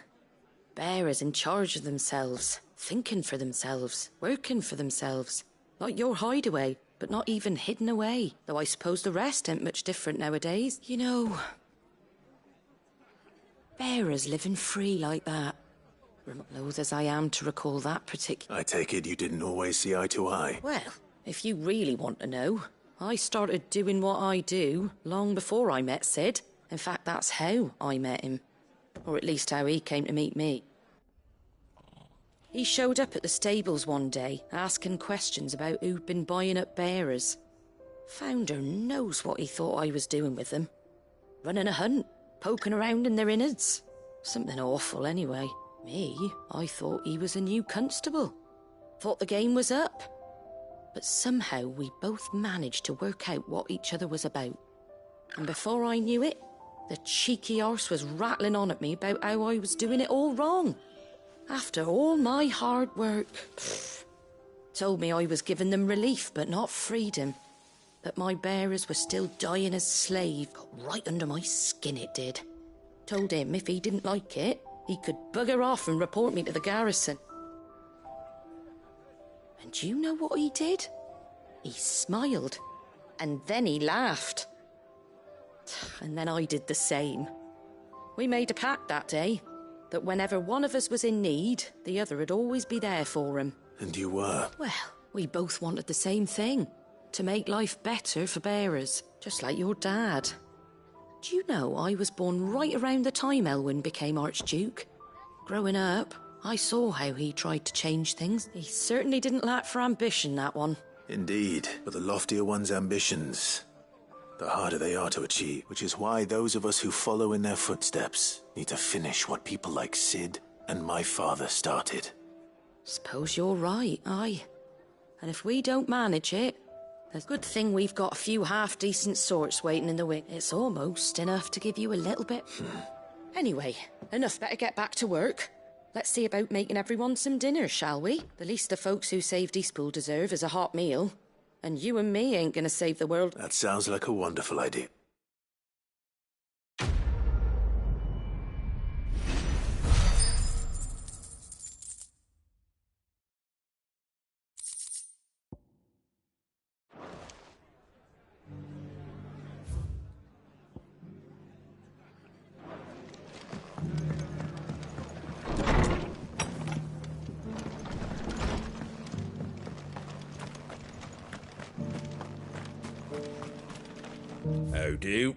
Bearers in charge of themselves, thinking for themselves, working for themselves. Like your hideaway, but not even hidden away. Though I suppose the rest ain't much different nowadays. You know, bearers living free like that. Loath as I am to recall that particular... I take it you didn't always see eye to eye. Well, if you really want to know, I started doing what I do long before I met Sid. In fact, that's how I met him. Or at least how he came to meet me. He showed up at the stables one day, asking questions about who'd been buying up bearers. Founder knows what he thought I was doing with them. Running a hunt, poking around in their innards. Something awful anyway. Me, I thought he was a new constable. Thought the game was up. But somehow we both managed to work out what each other was about. And before I knew it, the cheeky arse was rattling on at me about how I was doing it all wrong. After all my hard work. Told me I was giving them relief, but not freedom. That my bearers were still dying as slaves. Got right under my skin, it did. Told him if he didn't like it, he could bugger off and report me to the garrison. And do you know what he did? He smiled. And then he laughed. And then I did the same. We made a pact that day, that whenever one of us was in need, the other would always be there for him. And you were? Well, we both wanted the same thing. To make life better for bearers, just like your dad. Do you know I was born right around the time Elwyn became Archduke? Growing up, I saw how he tried to change things. He certainly didn't lack for ambition, that one. Indeed, but the loftier one's ambitions, the harder they are to achieve, which is why those of us who follow in their footsteps need to finish what people like Sid and my father started. Suppose you're right, aye. And if we don't manage it, it's a good thing we've got a few half-decent sorts waiting in the wing. It's almost enough to give you a little bit. Anyway, enough, better get back to work. Let's see about making everyone some dinner, shall we? The least the folks who saved Eastpool deserve is a hot meal. And you and me ain't gonna save the world. That sounds like a wonderful idea. How do?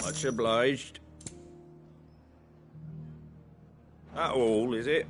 Much obliged. That all, is it?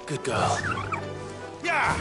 Good girl. Yeah!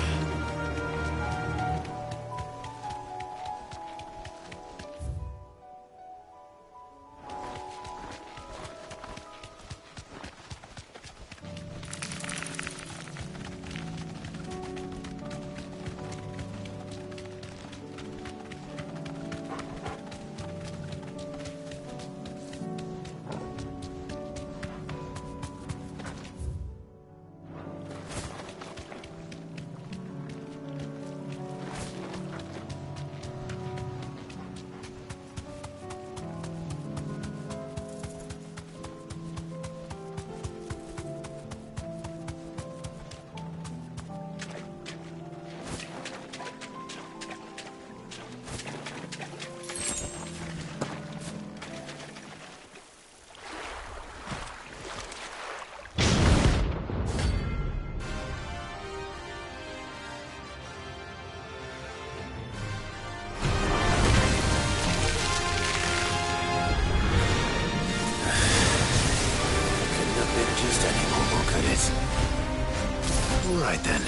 All right, then.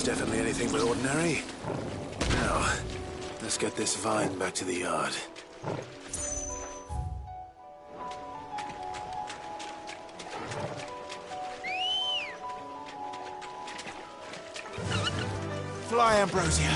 Definitely anything but ordinary. Now, let's get this vine back to the yard. Fly, Ambrosia.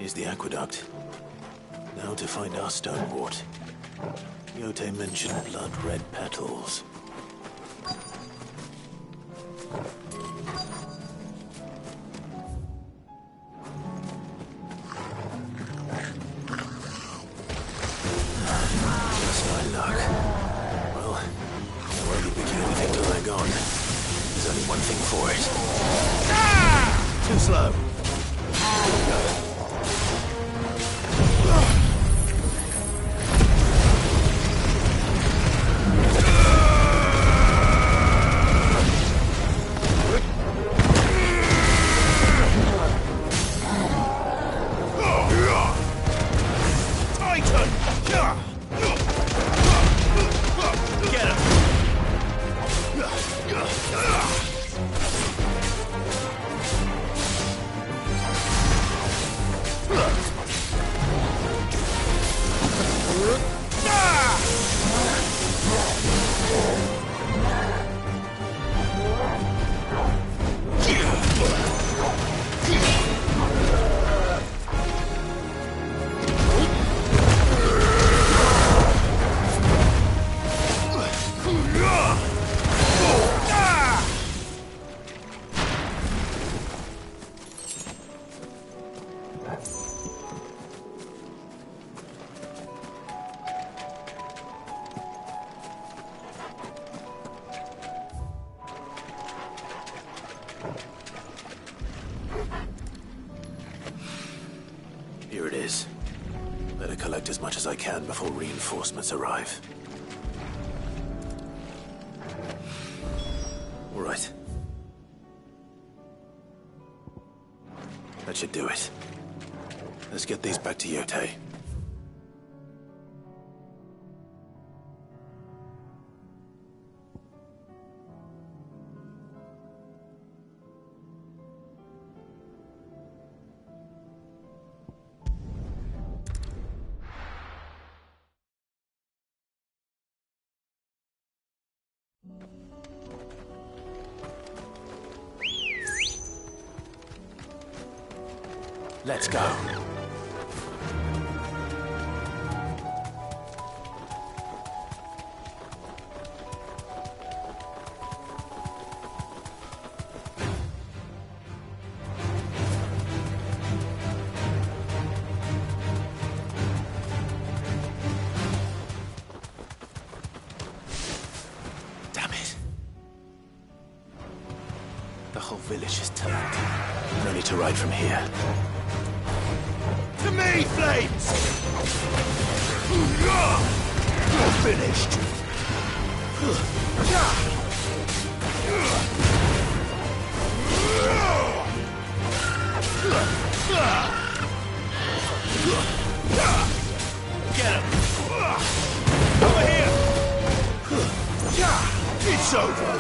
Here's the aqueduct. Now to find our stonewort. Yote mentioned blood-red petals. Just my luck. Well, I won't be picking anything till they're gone. There's only one thing for it. Too slow. Here it is. Better collect as much as I can before reinforcements arrive. All right. That should do it. Let's get these back to Yote. Let's go. Damn it. The whole village is turned. No need to ride from here. To me, Flames! You're finished! Get him! Over here! It's over!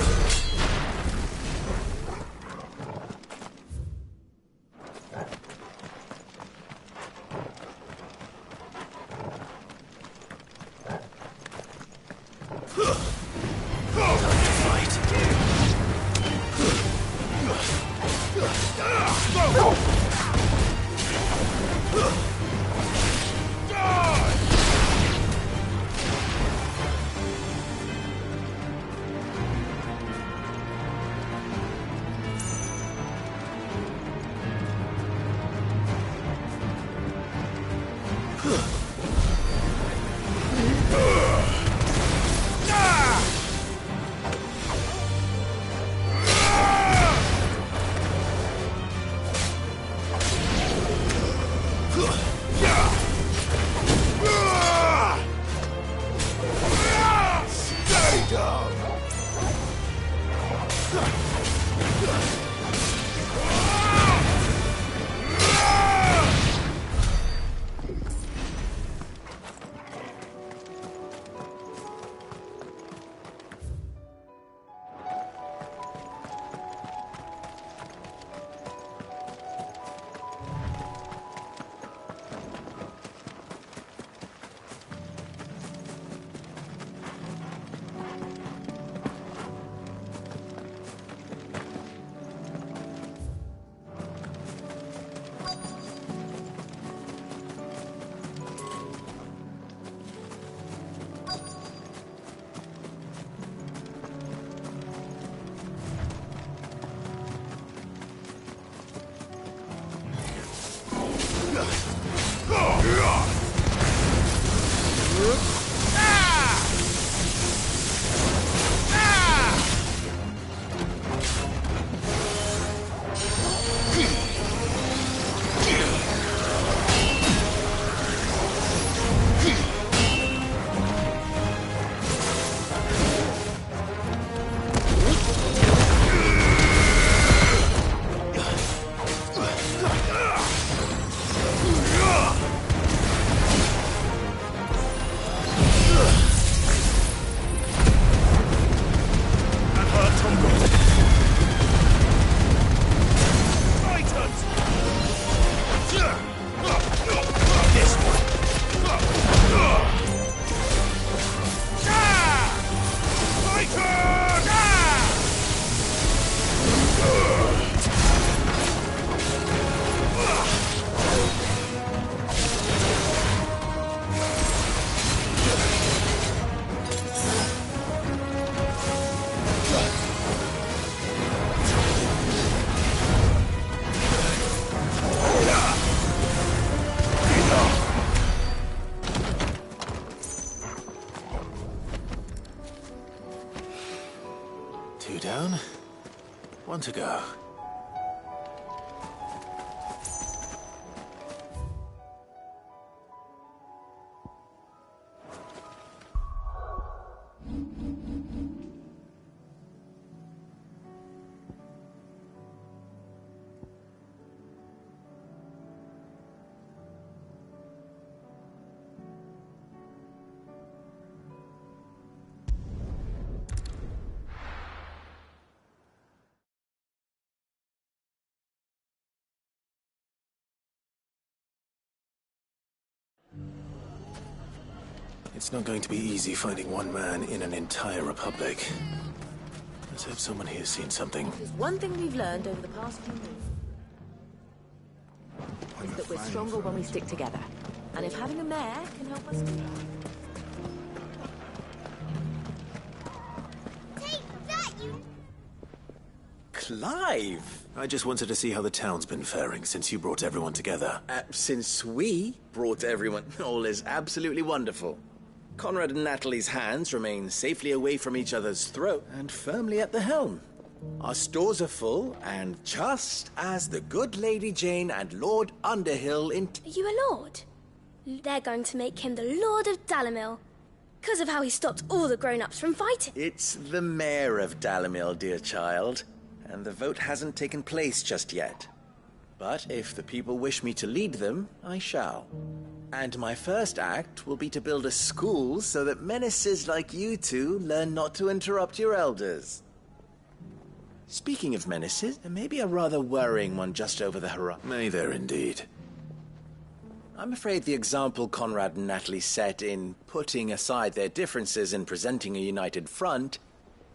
2 down. 1 to go. It's not going to be easy finding one man in an entire republic. Let's hope someone here's seen something. There's one thing we've learned over the past few years. Is that we're stronger when we stick together. And if having a mare can help us do that. Take that, you... Clive! I just wanted to see how the town's been faring since you brought everyone together. Since we brought everyone, all is absolutely wonderful. Conrad and Natalie's hands remain safely away from each other's throat and firmly at the helm. Our stores are full, and just as the good Lady Jane and Lord Underhill Are you a lord? They're going to make him the Lord of Dalamil, because of how he stopped all the grown-ups from fighting. It's the mayor of Dalamil, dear child, and the vote hasn't taken place just yet. But if the people wish me to lead them, I shall. And my first act will be to build a school so that menaces like you two learn not to interrupt your elders. Speaking of menaces, there may be a rather worrying one just over the horizon. May there indeed. I'm afraid the example Conrad and Natalie set in putting aside their differences and presenting a united front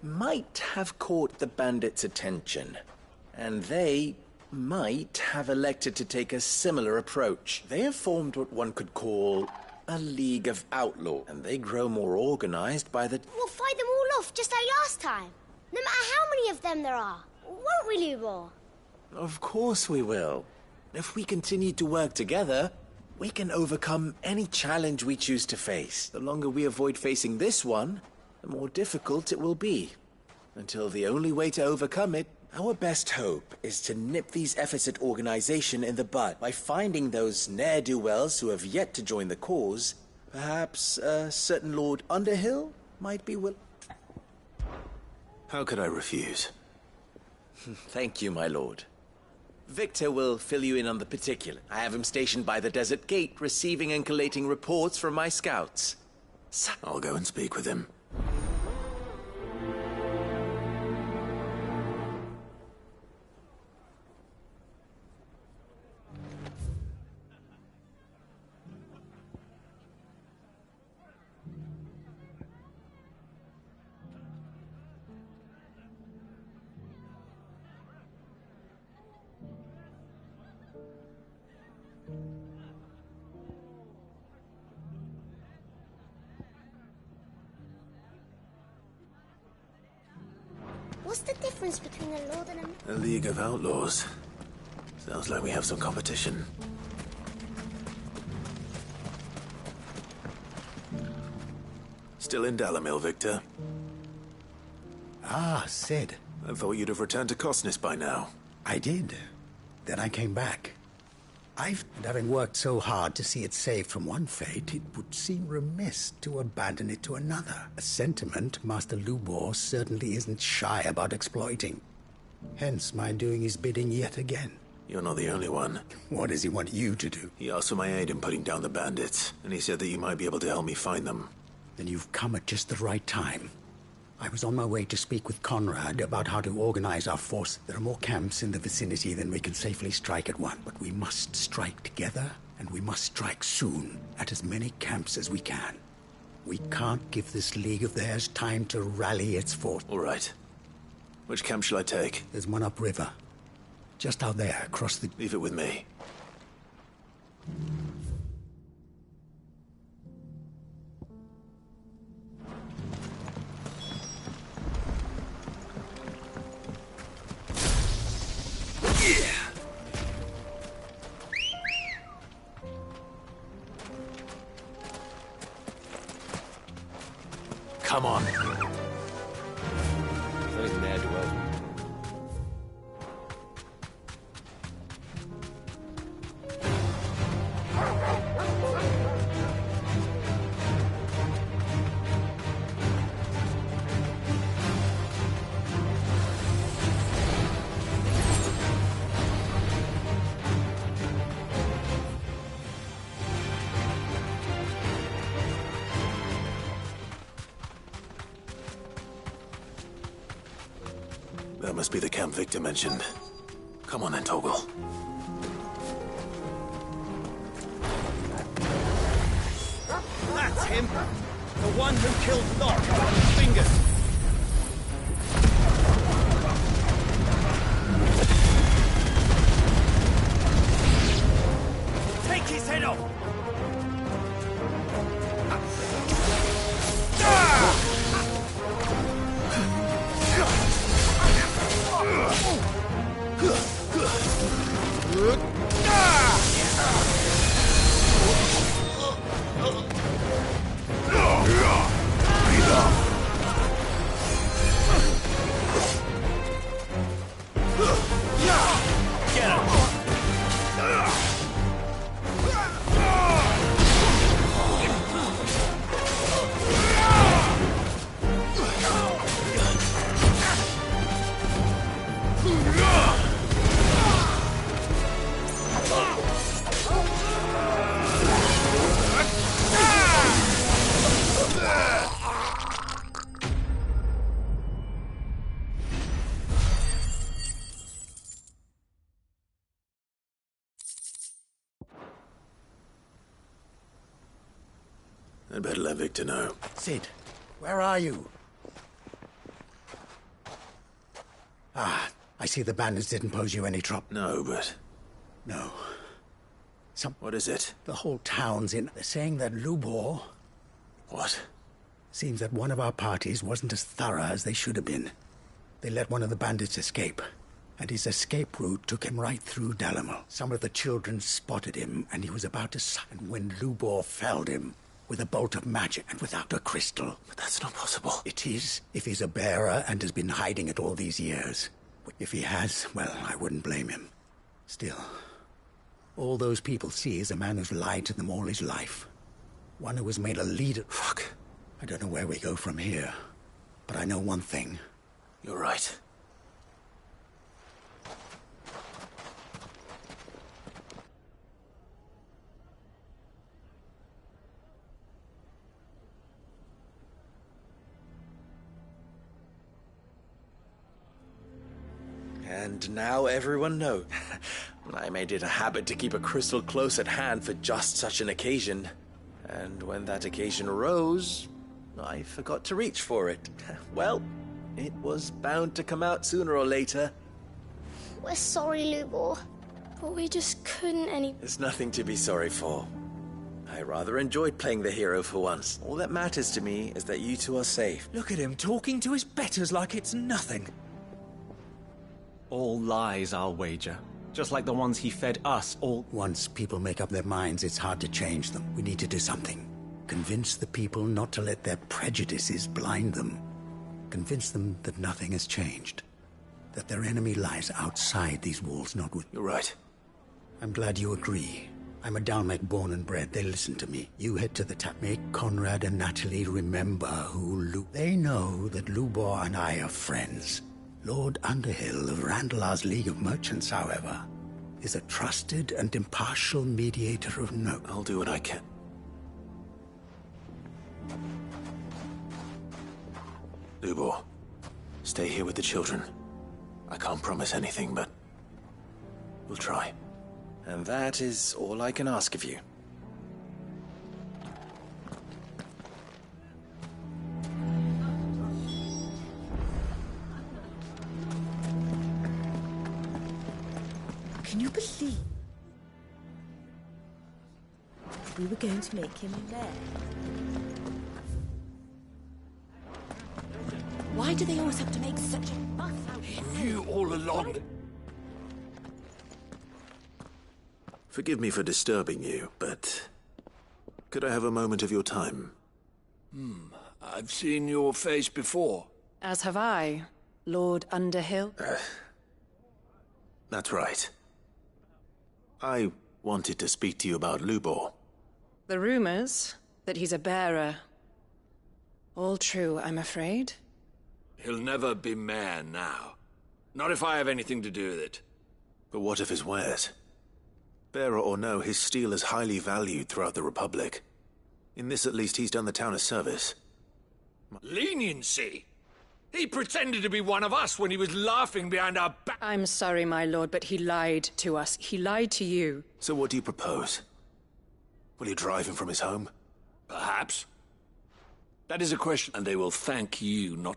might have caught the bandits' attention. And they might have elected to take a similar approach. They have formed what one could call a League of Outlaws, and they grow more organized by the... We'll fight them all off just like last time. No matter how many of them there are. Won't we, Lubor? Of course we will. If we continue to work together, we can overcome any challenge we choose to face. The longer we avoid facing this one, the more difficult it will be. Until the only way to overcome it, our best hope is to nip these efforts at organization in the bud by finding those ne'er-do-wells who have yet to join the cause. Perhaps a certain Lord Underhill might be willing. How could I refuse? Thank you, my lord. Victor will fill you in on the particular. I have him stationed by the desert gate, receiving and collating reports from my scouts. I'll go and speak with him. What's the difference between a lord and a... A League of Outlaws. Sounds like we have some competition. Still in Dalamil, Victor? Ah, Sid. I thought you'd have returned to Cosnis by now. I did. Then I came back. Having worked so hard to see it saved from one fate, it would seem remiss to abandon it to another. A sentiment Master Lubor certainly isn't shy about exploiting. Hence my doing his bidding yet again. You're not the only one. What does he want you to do? He asked for my aid in putting down the bandits, and he said that you might be able to help me find them. Then you've come at just the right time. I was on my way to speak with Conrad about how to organize our force. There are more camps in the vicinity than we can safely strike at one. But we must strike together, and we must strike soon at as many camps as we can. We can't give this league of theirs time to rally its force. All right. Which camp shall I take? There's one upriver. Just out there, across the... Leave it with me. Come on. those ne'er-do-wells. That must be the camp Victor mentioned. Come on then, Toggle. That's him! The one who killed Locke! Fingers! Take his head off! I'd better let Victor know. Sid, where are you? Ah, I see the bandits didn't pose you any trouble. No, but... No. What is it? The whole town's in... They're saying that Lubor... What? Seems that one of our parties wasn't as thorough as they should have been. They let one of the bandits escape, and his escape route took him right through Dalamel. Some of the children spotted him, and he was about to... And when Lubor felled him with a bolt of magic and without a crystal... But that's not possible. It is, if he's a bearer and has been hiding it all these years. If he has, well, I wouldn't blame him. Still, all those people see is a man who's lied to them all his life. One who was made a leader. Fuck. I don't know where we go from here, but I know one thing. You're right. And now everyone knows. I made it a habit to keep a crystal close at hand for just such an occasion. And when that occasion arose, I forgot to reach for it. Well, it was bound to come out sooner or later. We're sorry, Lubor, but we just couldn't There's nothing to be sorry for. I rather enjoyed playing the hero for once. All that matters to me is that you two are safe. Look at him talking to his betters like it's nothing. All lies, I'll wager. Just like the ones he fed us, all... Once people make up their minds, it's hard to change them. We need to do something. Convince the people not to let their prejudices blind them. Convince them that nothing has changed. That their enemy lies outside these walls, not with... You're right. I'm glad you agree. I'm a Dalmek born and bred. They listen to me. You head to the tap. Make Conrad and Natalie remember who They know that Lubor and I are friends. Lord Underhill of Randalar's League of Merchants, however, is a trusted and impartial mediator of note. I'll do what I can. Lubor, stay here with the children. I can't promise anything, but we'll try. And that is all I can ask of you. Can you believe we were going to make him there? Why do they always have to make such a fuss out of it? He knew all along. Forgive me for disturbing you, but could I have a moment of your time? I've seen your face before. As have I. Lord Underhill? That's right. I wanted to speak to you about Lubor. The rumors that he's a bearer. All true, I'm afraid. He'll never be mayor now. Not if I have anything to do with it. But what of his wares? Bearer or no, his steel is highly valued throughout the Republic. In this at least, he's done the town a service. Leniency? He pretended to be one of us when he was laughing behind our back. I'm sorry, my lord, but he lied to us. He lied to you. So what do you propose? Will you drive him from his home? Perhaps. That is a question, and they will thank you, not...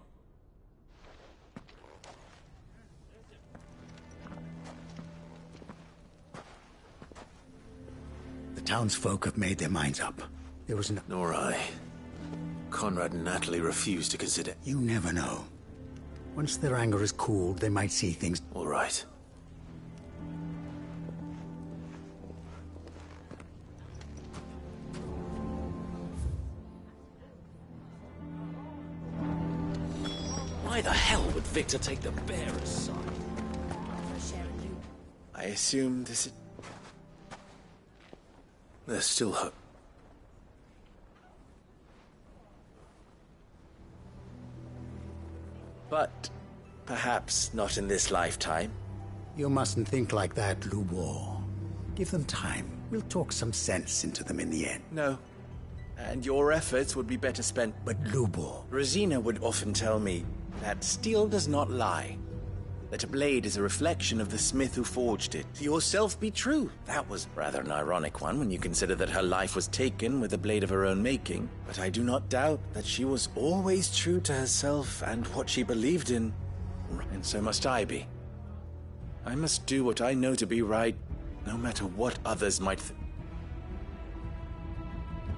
The townsfolk have made their minds up. There was no... Nor I. Conrad and Natalie refused to consider... You never know. Once their anger is cooled, they might see things... All right. Why the hell would Victor take the bearer's side? I assume this is... There's still hope. But perhaps not in this lifetime. You mustn't think like that, Lubor. Give them time. We'll talk some sense into them in the end. No. And your efforts would be better spent... But Lubor... Rosina would often tell me that steel does not lie. That a blade is a reflection of the smith who forged it. To yourself be true. That was rather an ironic one when you consider that her life was taken with a blade of her own making. But I do not doubt that she was always true to herself and what she believed in. And so must I be. I must do what I know to be right, no matter what others might think.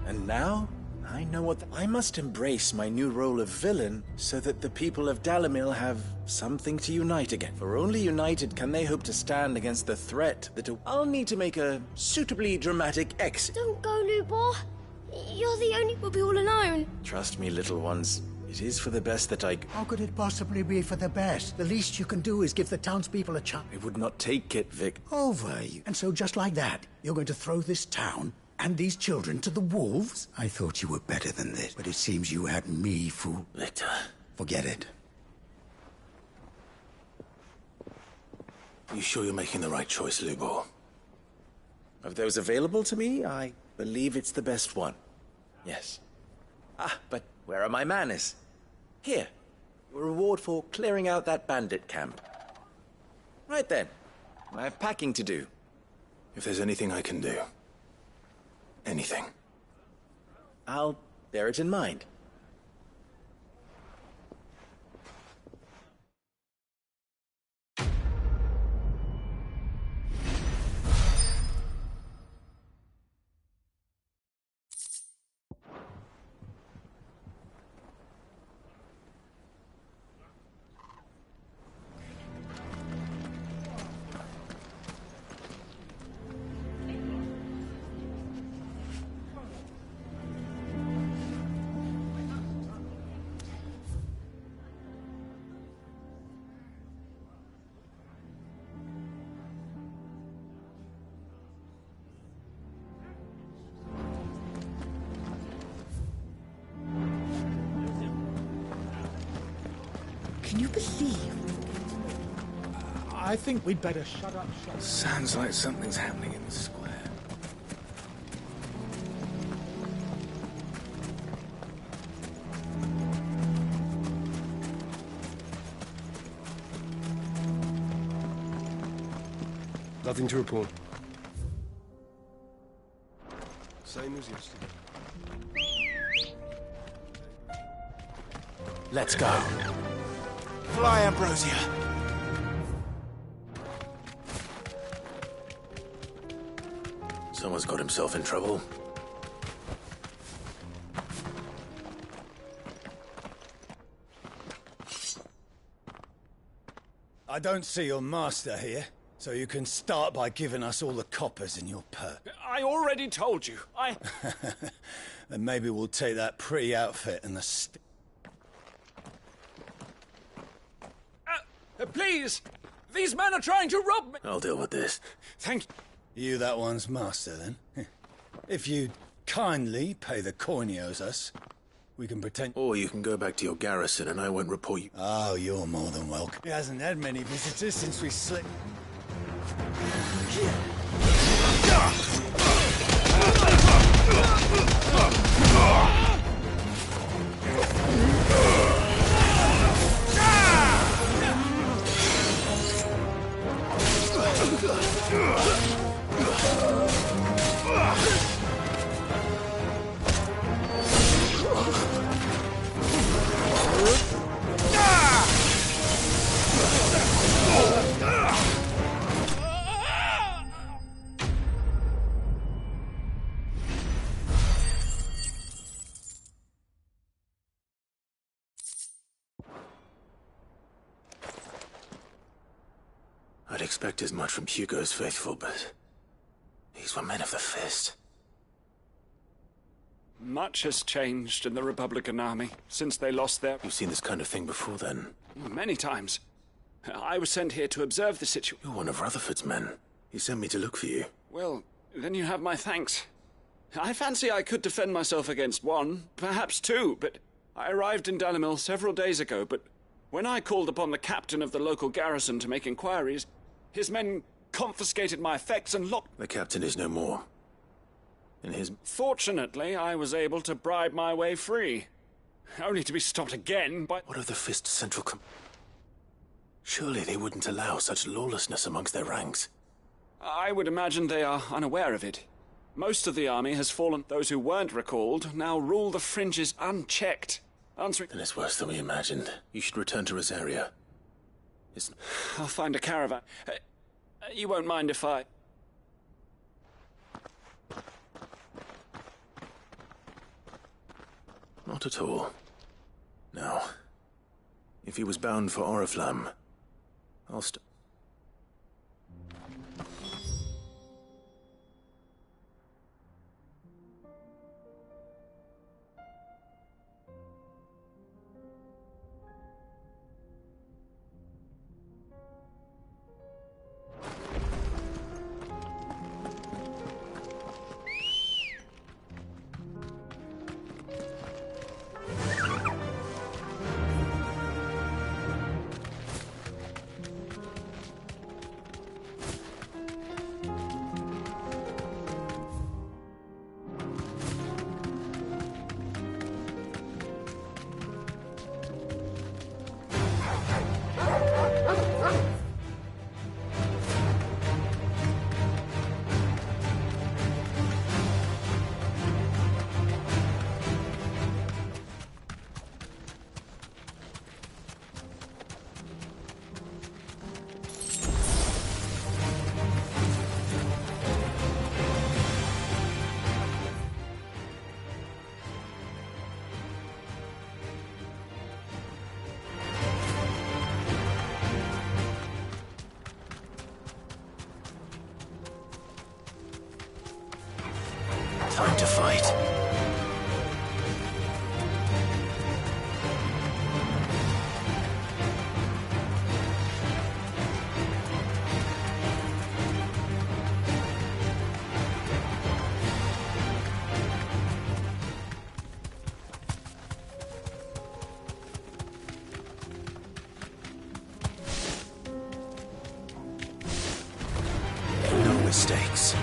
And now, I know what... I must embrace my new role of villain so that the people of Dalimil have something to unite against. For only united can they hope to stand against the threat that... I'll need to make a suitably dramatic exit. Don't go, Lubor. You're the only... We'll be all alone. Trust me, little ones. It is for the best that I... How could it possibly be for the best? The least you can do is give the townspeople a chance. I would not take it, Vic. Over you. And so just like that, you're going to throw this town and these children to the wolves? I thought you were better than this, but it seems you had me fooled. Victor. Forget it. You sure you're making the right choice, Lubor? Of those available to me, I believe it's the best one. Yes. Ah, but where are my manners? Here. Your reward for clearing out that bandit camp. Right then. I have packing to do. If there's anything I can do... anything. I'll bear it in mind. Can you believe? I think we'd better shut up shop. Sounds like something's happening in the square. Nothing to report. Same as yesterday. Let's go. Fly, Ambrosia. Someone's got himself in trouble. I don't see your master here, so you can start by giving us all the coppers in your perk. I already told you. Then maybe we'll take that pretty outfit and the Please! These men are trying to rob me! I'll deal with this. Thank you. That one's master, then? If you'd kindly pay the coin he owes us, we can pretend... Or you can go back to your garrison and I won't report you. Oh, you're more than welcome. He hasn't had many visitors since we slipped... I'd expect as much from Hugo's faithful, but these were men of the fist. Much has changed in the Republican army since they lost their... You've seen this kind of thing before, then? Many times. I was sent here to observe the situation. You're one of Rutherford's men. He sent me to look for you. Well, then you have my thanks. I fancy I could defend myself against one, perhaps two, but I arrived in Dalimil several days ago, but when I called upon the captain of the local garrison to make inquiries, his men confiscated my effects and locked... The captain is no more. In his... Fortunately, I was able to bribe my way free. Only to be stopped again by... What of the Fist Central Surely they wouldn't allow such lawlessness amongst their ranks. I would imagine they are unaware of it. Most of the army has fallen. Those who weren't recalled now rule the fringes unchecked. Answering... Then it's worse than we imagined. You should return to Rosaria. I'll find a caravan. You won't mind if I... Not at all. Now, if he was bound for Oriflamme, I'll Time to fight. No mistakes.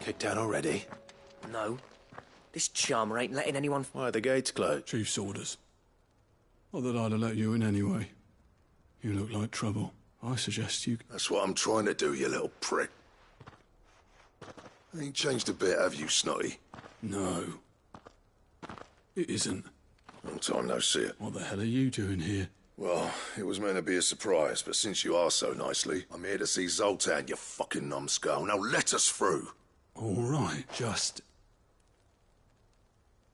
Kicked out already? No. This charmer ain't letting anyone... Why are the gates closed? Chief's orders. Not that I'd have let you in anyway. You look like trouble. I suggest you... That's what I'm trying to do, you little prick. Ain't changed a bit, have you, Snotty? No. It isn't. Long time no see it. What the hell are you doing here? Well, it was meant to be a surprise, but since you asked so nicely, I'm here to see Zoltan, you fucking numbskull. Now let us through. All right, just...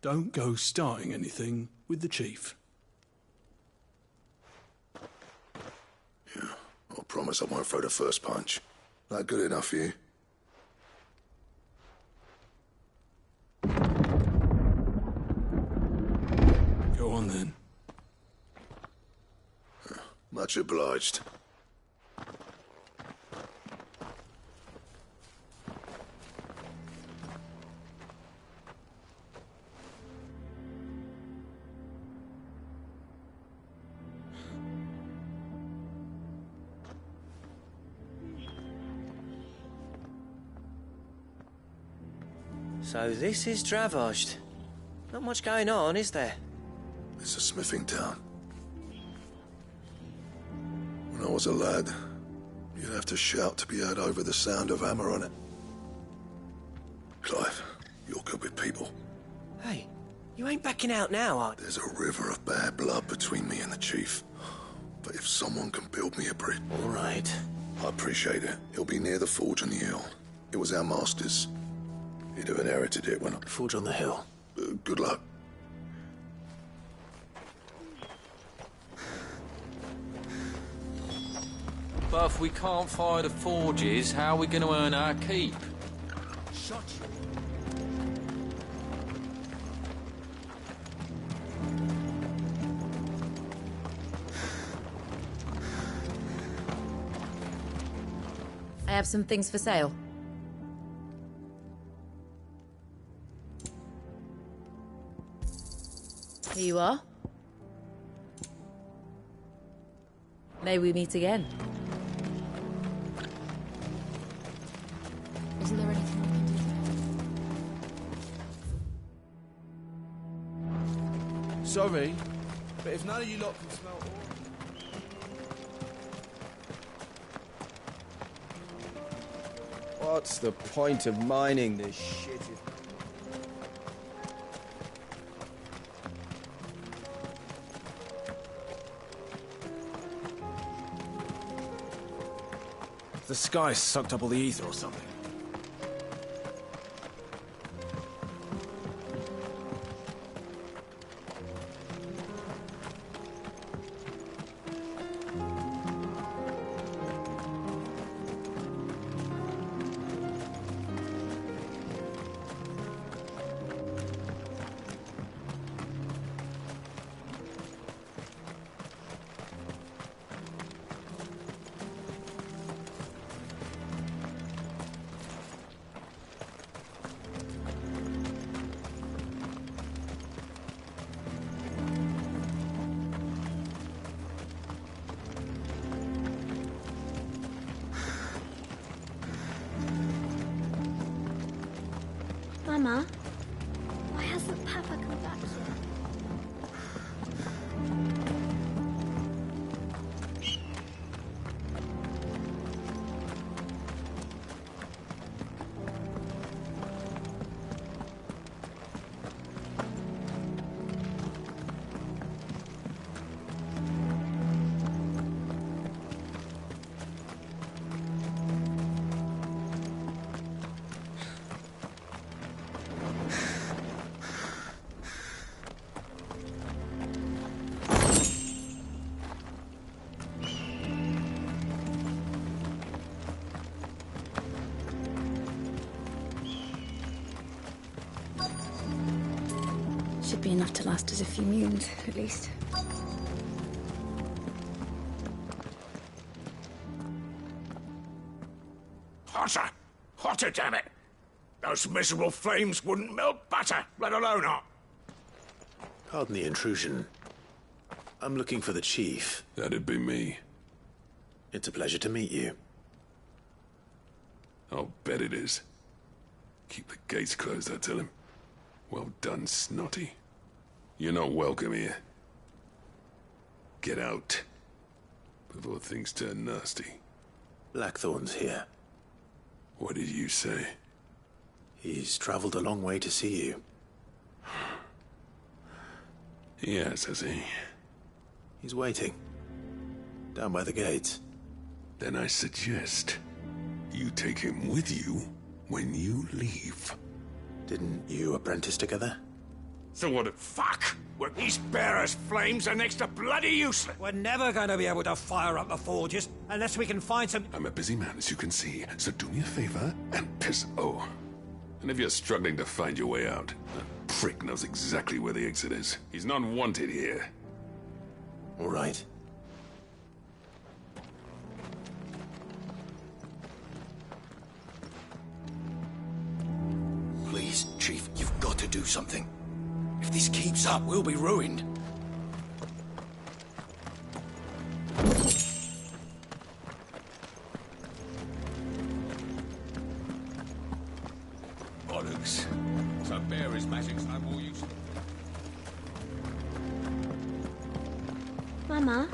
Don't go starting anything with the chief. Yeah, I promise I won't throw the first punch. That good enough for you? Go on then. Much obliged. So this is Dravosht. Not much going on, is there? It's a smithing town. When I was a lad, you'd have to shout to be heard over the sound of hammer on it. Clive, you're good with people. Hey, you ain't backing out now, are you? There's a river of bad blood between me and the chief. But if someone can build me a bridge... All right. I appreciate it. It'll be near the forge on the hill. It was our master's. He'd have inherited it when I... Forge on the hill. Good luck. But if we can't fire the forges, how are we going to earn our keep? Shut you. I have some things for sale. Here you are. May we meet again. Isn't there anything we can do? Sorry, but if none of you lot can smell ore... What's the point of mining this shit if... The sky sucked up all the ether or something. Mama, why hasn't Papa come back yet? Should be enough to last us a few moons, at least. Hotter! Hotter, damn it! Those miserable flames wouldn't melt butter, let alone hot. Pardon the intrusion. I'm looking for the chief. That'd be me. It's a pleasure to meet you. I'll bet it is. Keep the gates closed, I tell him. Well done, Snotty. You're not welcome here. Get out. Before things turn nasty. Blackthorn's here. What did you say? He's traveled a long way to see you. Yes, has he? He's waiting. Down by the gates. Then I suggest you take him with you when you leave. Didn't you apprentice together? So what? Fuck! Well, these bearers' flames are next to bloody useless. We're never going to be able to fire up the forges unless we can find some... I'm a busy man, as you can see, so do me a favor and piss... Oh. And if you're struggling to find your way out, that prick knows exactly where the exit is. He's not wanted here. All right. Please, Chief, you've got to do something. If this keeps up, we'll be ruined. Bollocks. So bearers' magic's no more use. Mama,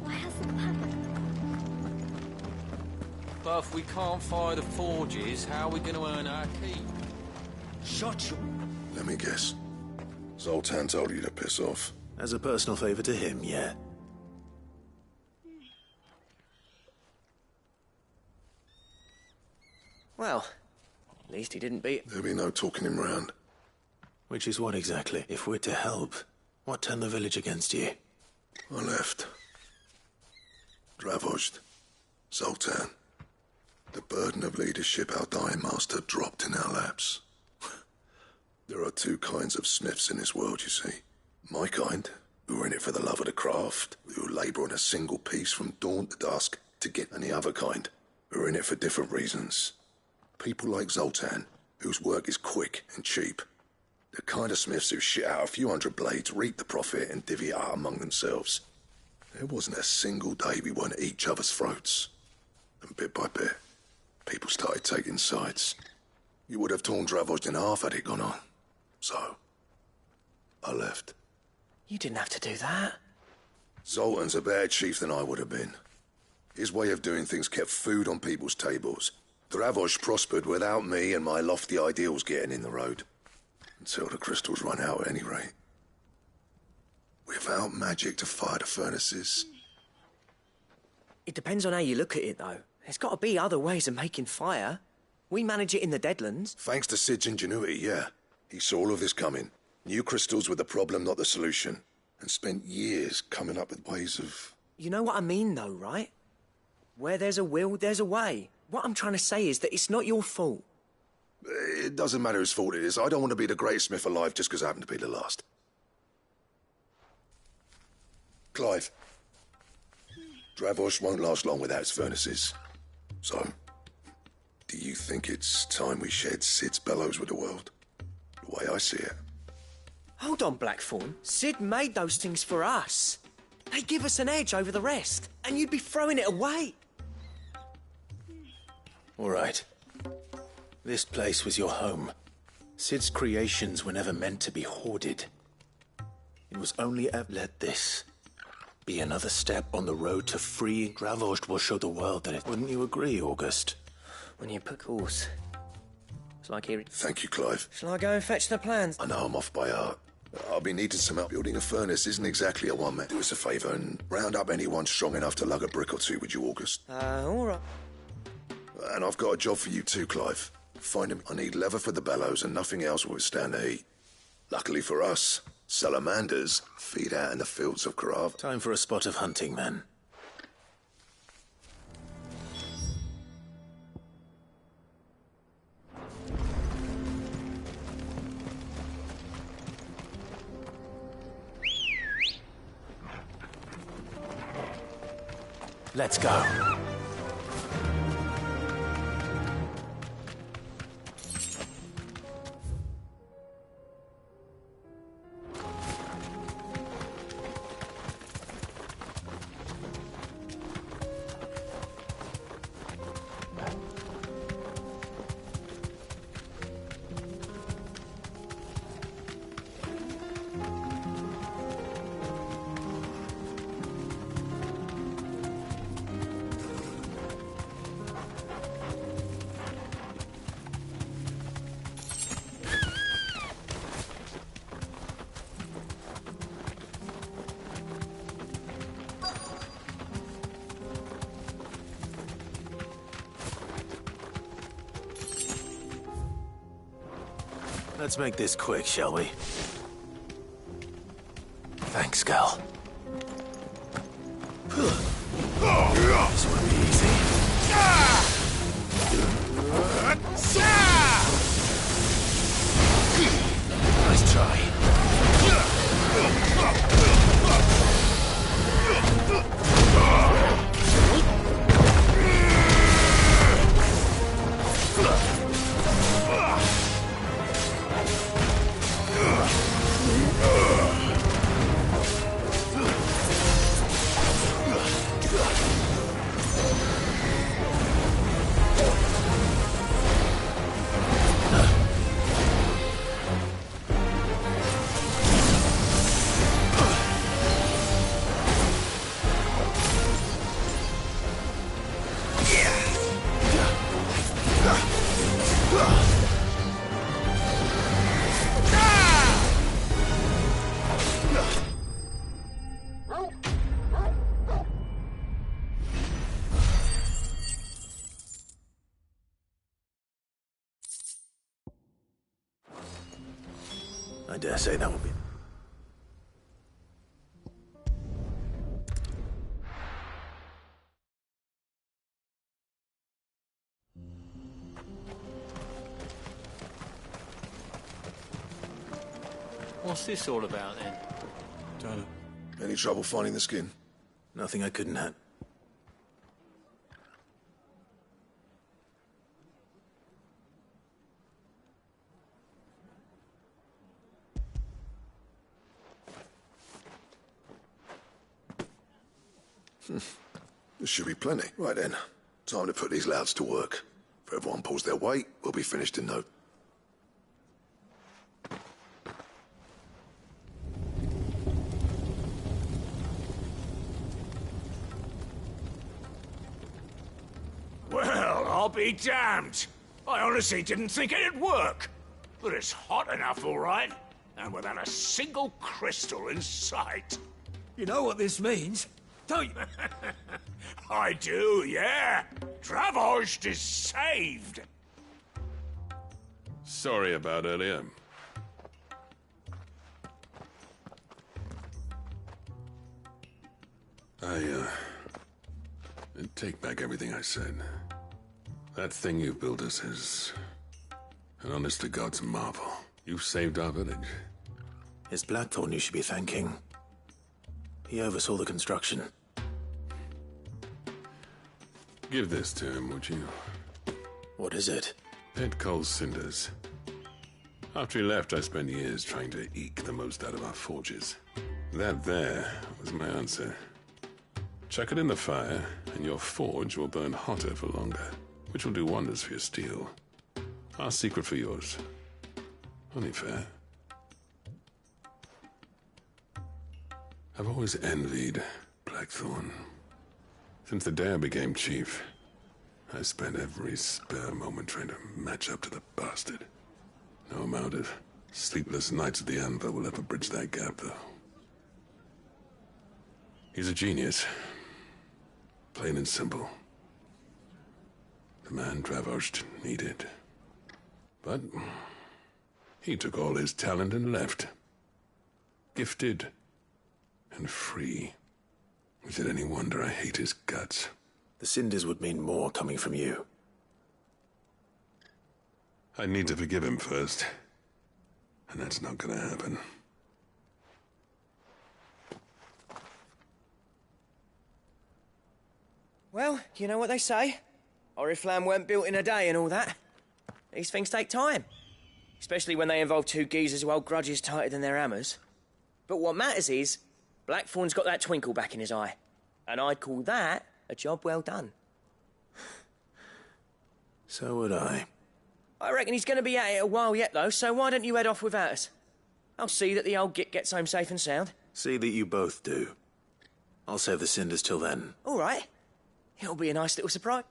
why hasn't Papa... But if we can't fire the forges, how are we going to earn our keep? Shut you. Let me guess. Zoltan told you to piss off. As a personal favor to him, yeah. Well, at least he didn't beat... There'll be no talking him round. Which is what exactly? If we're to help, what turned the village against you? I left. Dravozd. Zoltan. The burden of leadership our dying master dropped in our laps. There are two kinds of smiths in this world, you see. My kind, who are in it for the love of the craft, who labour on a single piece from dawn to dusk to get, and the other kind, who are in it for different reasons. People like Zoltan, whose work is quick and cheap. The kind of smiths who shit out a few hundred blades, reap the profit, and divvy it out among themselves. There wasn't a single day we weren't at each other's throats. And bit by bit, people started taking sides. You would have torn Dravozd in half had it gone on. So, I left. You didn't have to do that. Zoltan's a better chief than I would have been. His way of doing things kept food on people's tables. Dravozd prospered without me and my lofty ideals getting in the road. Until the crystals run out at any rate. Without magic to fire the furnaces. It depends on how you look at it, though. There's got to be other ways of making fire. We manage it in the Deadlands. Thanks to Sid's ingenuity, yeah. He saw all of this coming. Knew crystals were the problem, not the solution. And spent years coming up with ways of... You know what I mean, though, right? Where there's a will, there's a way. What I'm trying to say is that it's not your fault. It doesn't matter whose fault it is. I don't want to be the greatest smith alive just because I happen to be the last. Clive. Dravozd won't last long without its furnaces. So, do you think it's time we shared Sid's bellows with the world? The way I see it. Hold on, Blackthorn. Sid made those things for us. They give us an edge over the rest, and you'd be throwing it away. All right. This place was your home. Sid's creations were never meant to be hoarded. It was only let this be another step on the road to freeing Dravozd will show the world that it... Wouldn't you agree, August? When you put course. It's like hearing... Thank you, Clive. Shall I go and fetch the plans? I know I'm off by heart. I'll be needing some help. Building a furnace isn't exactly a one-man. Do us a favour and round up anyone strong enough to lug a brick or two, would you, August? All right. And I've got a job for you too, Clive. Find him. I need leather for the bellows and nothing else will withstand the heat. Luckily for us, salamanders feed out in the fields of Karav. Time for a spot of hunting, then. Let's go. Let's make this quick, shall we? Thanks, Gal. This won't be easy. Nice try. I dare say that will be... What's this all about, then? Don't know. Any trouble finding the skin? Nothing I couldn't have. This should be plenty. Right then. Time to put these louds to work. If everyone pulls their weight, we'll be finished in no... Well, I'll be damned. I honestly didn't think it'd work. But it's hot enough, all right. And without a single crystal in sight. You know what this means, don't you? I do, yeah. Dravost is saved. Sorry about earlier. I take back everything I said. That thing you built us is an honest-to-God's marvel. You saved our village. It's Blackthorn you should be thanking. He oversaw the construction. Give this to him, would you? What is it? Pet Cole's cinders. After he left, I spent years trying to eke the most out of our forges. That there was my answer. Chuck it in the fire, and your forge will burn hotter for longer, which will do wonders for your steel. Our secret for yours. Only fair. I've always envied Blackthorn. Since the day I became chief, I spent every spare moment trying to match up to the bastard. No amount of sleepless nights at the Anvil will ever bridge that gap, though. He's a genius. Plain and simple. The man Dravost needed. But he took all his talent and left. Gifted and free. Is it any wonder I hate his guts? The cinders would mean more coming from you. I need to forgive him first. And that's not gonna happen. Well, you know what they say. Oriflamme weren't built in a day and all that. These things take time. Especially when they involve two geezers who hold grudges tighter than their hammers. But what matters is, Blackthorn's got that twinkle back in his eye. And I'd call that a job well done. So would I. I reckon he's going to be at it a while yet, though, so why don't you head off without us? I'll see that the old git gets home safe and sound. See that you both do. I'll save the cinders till then. All right. It'll be a nice little surprise.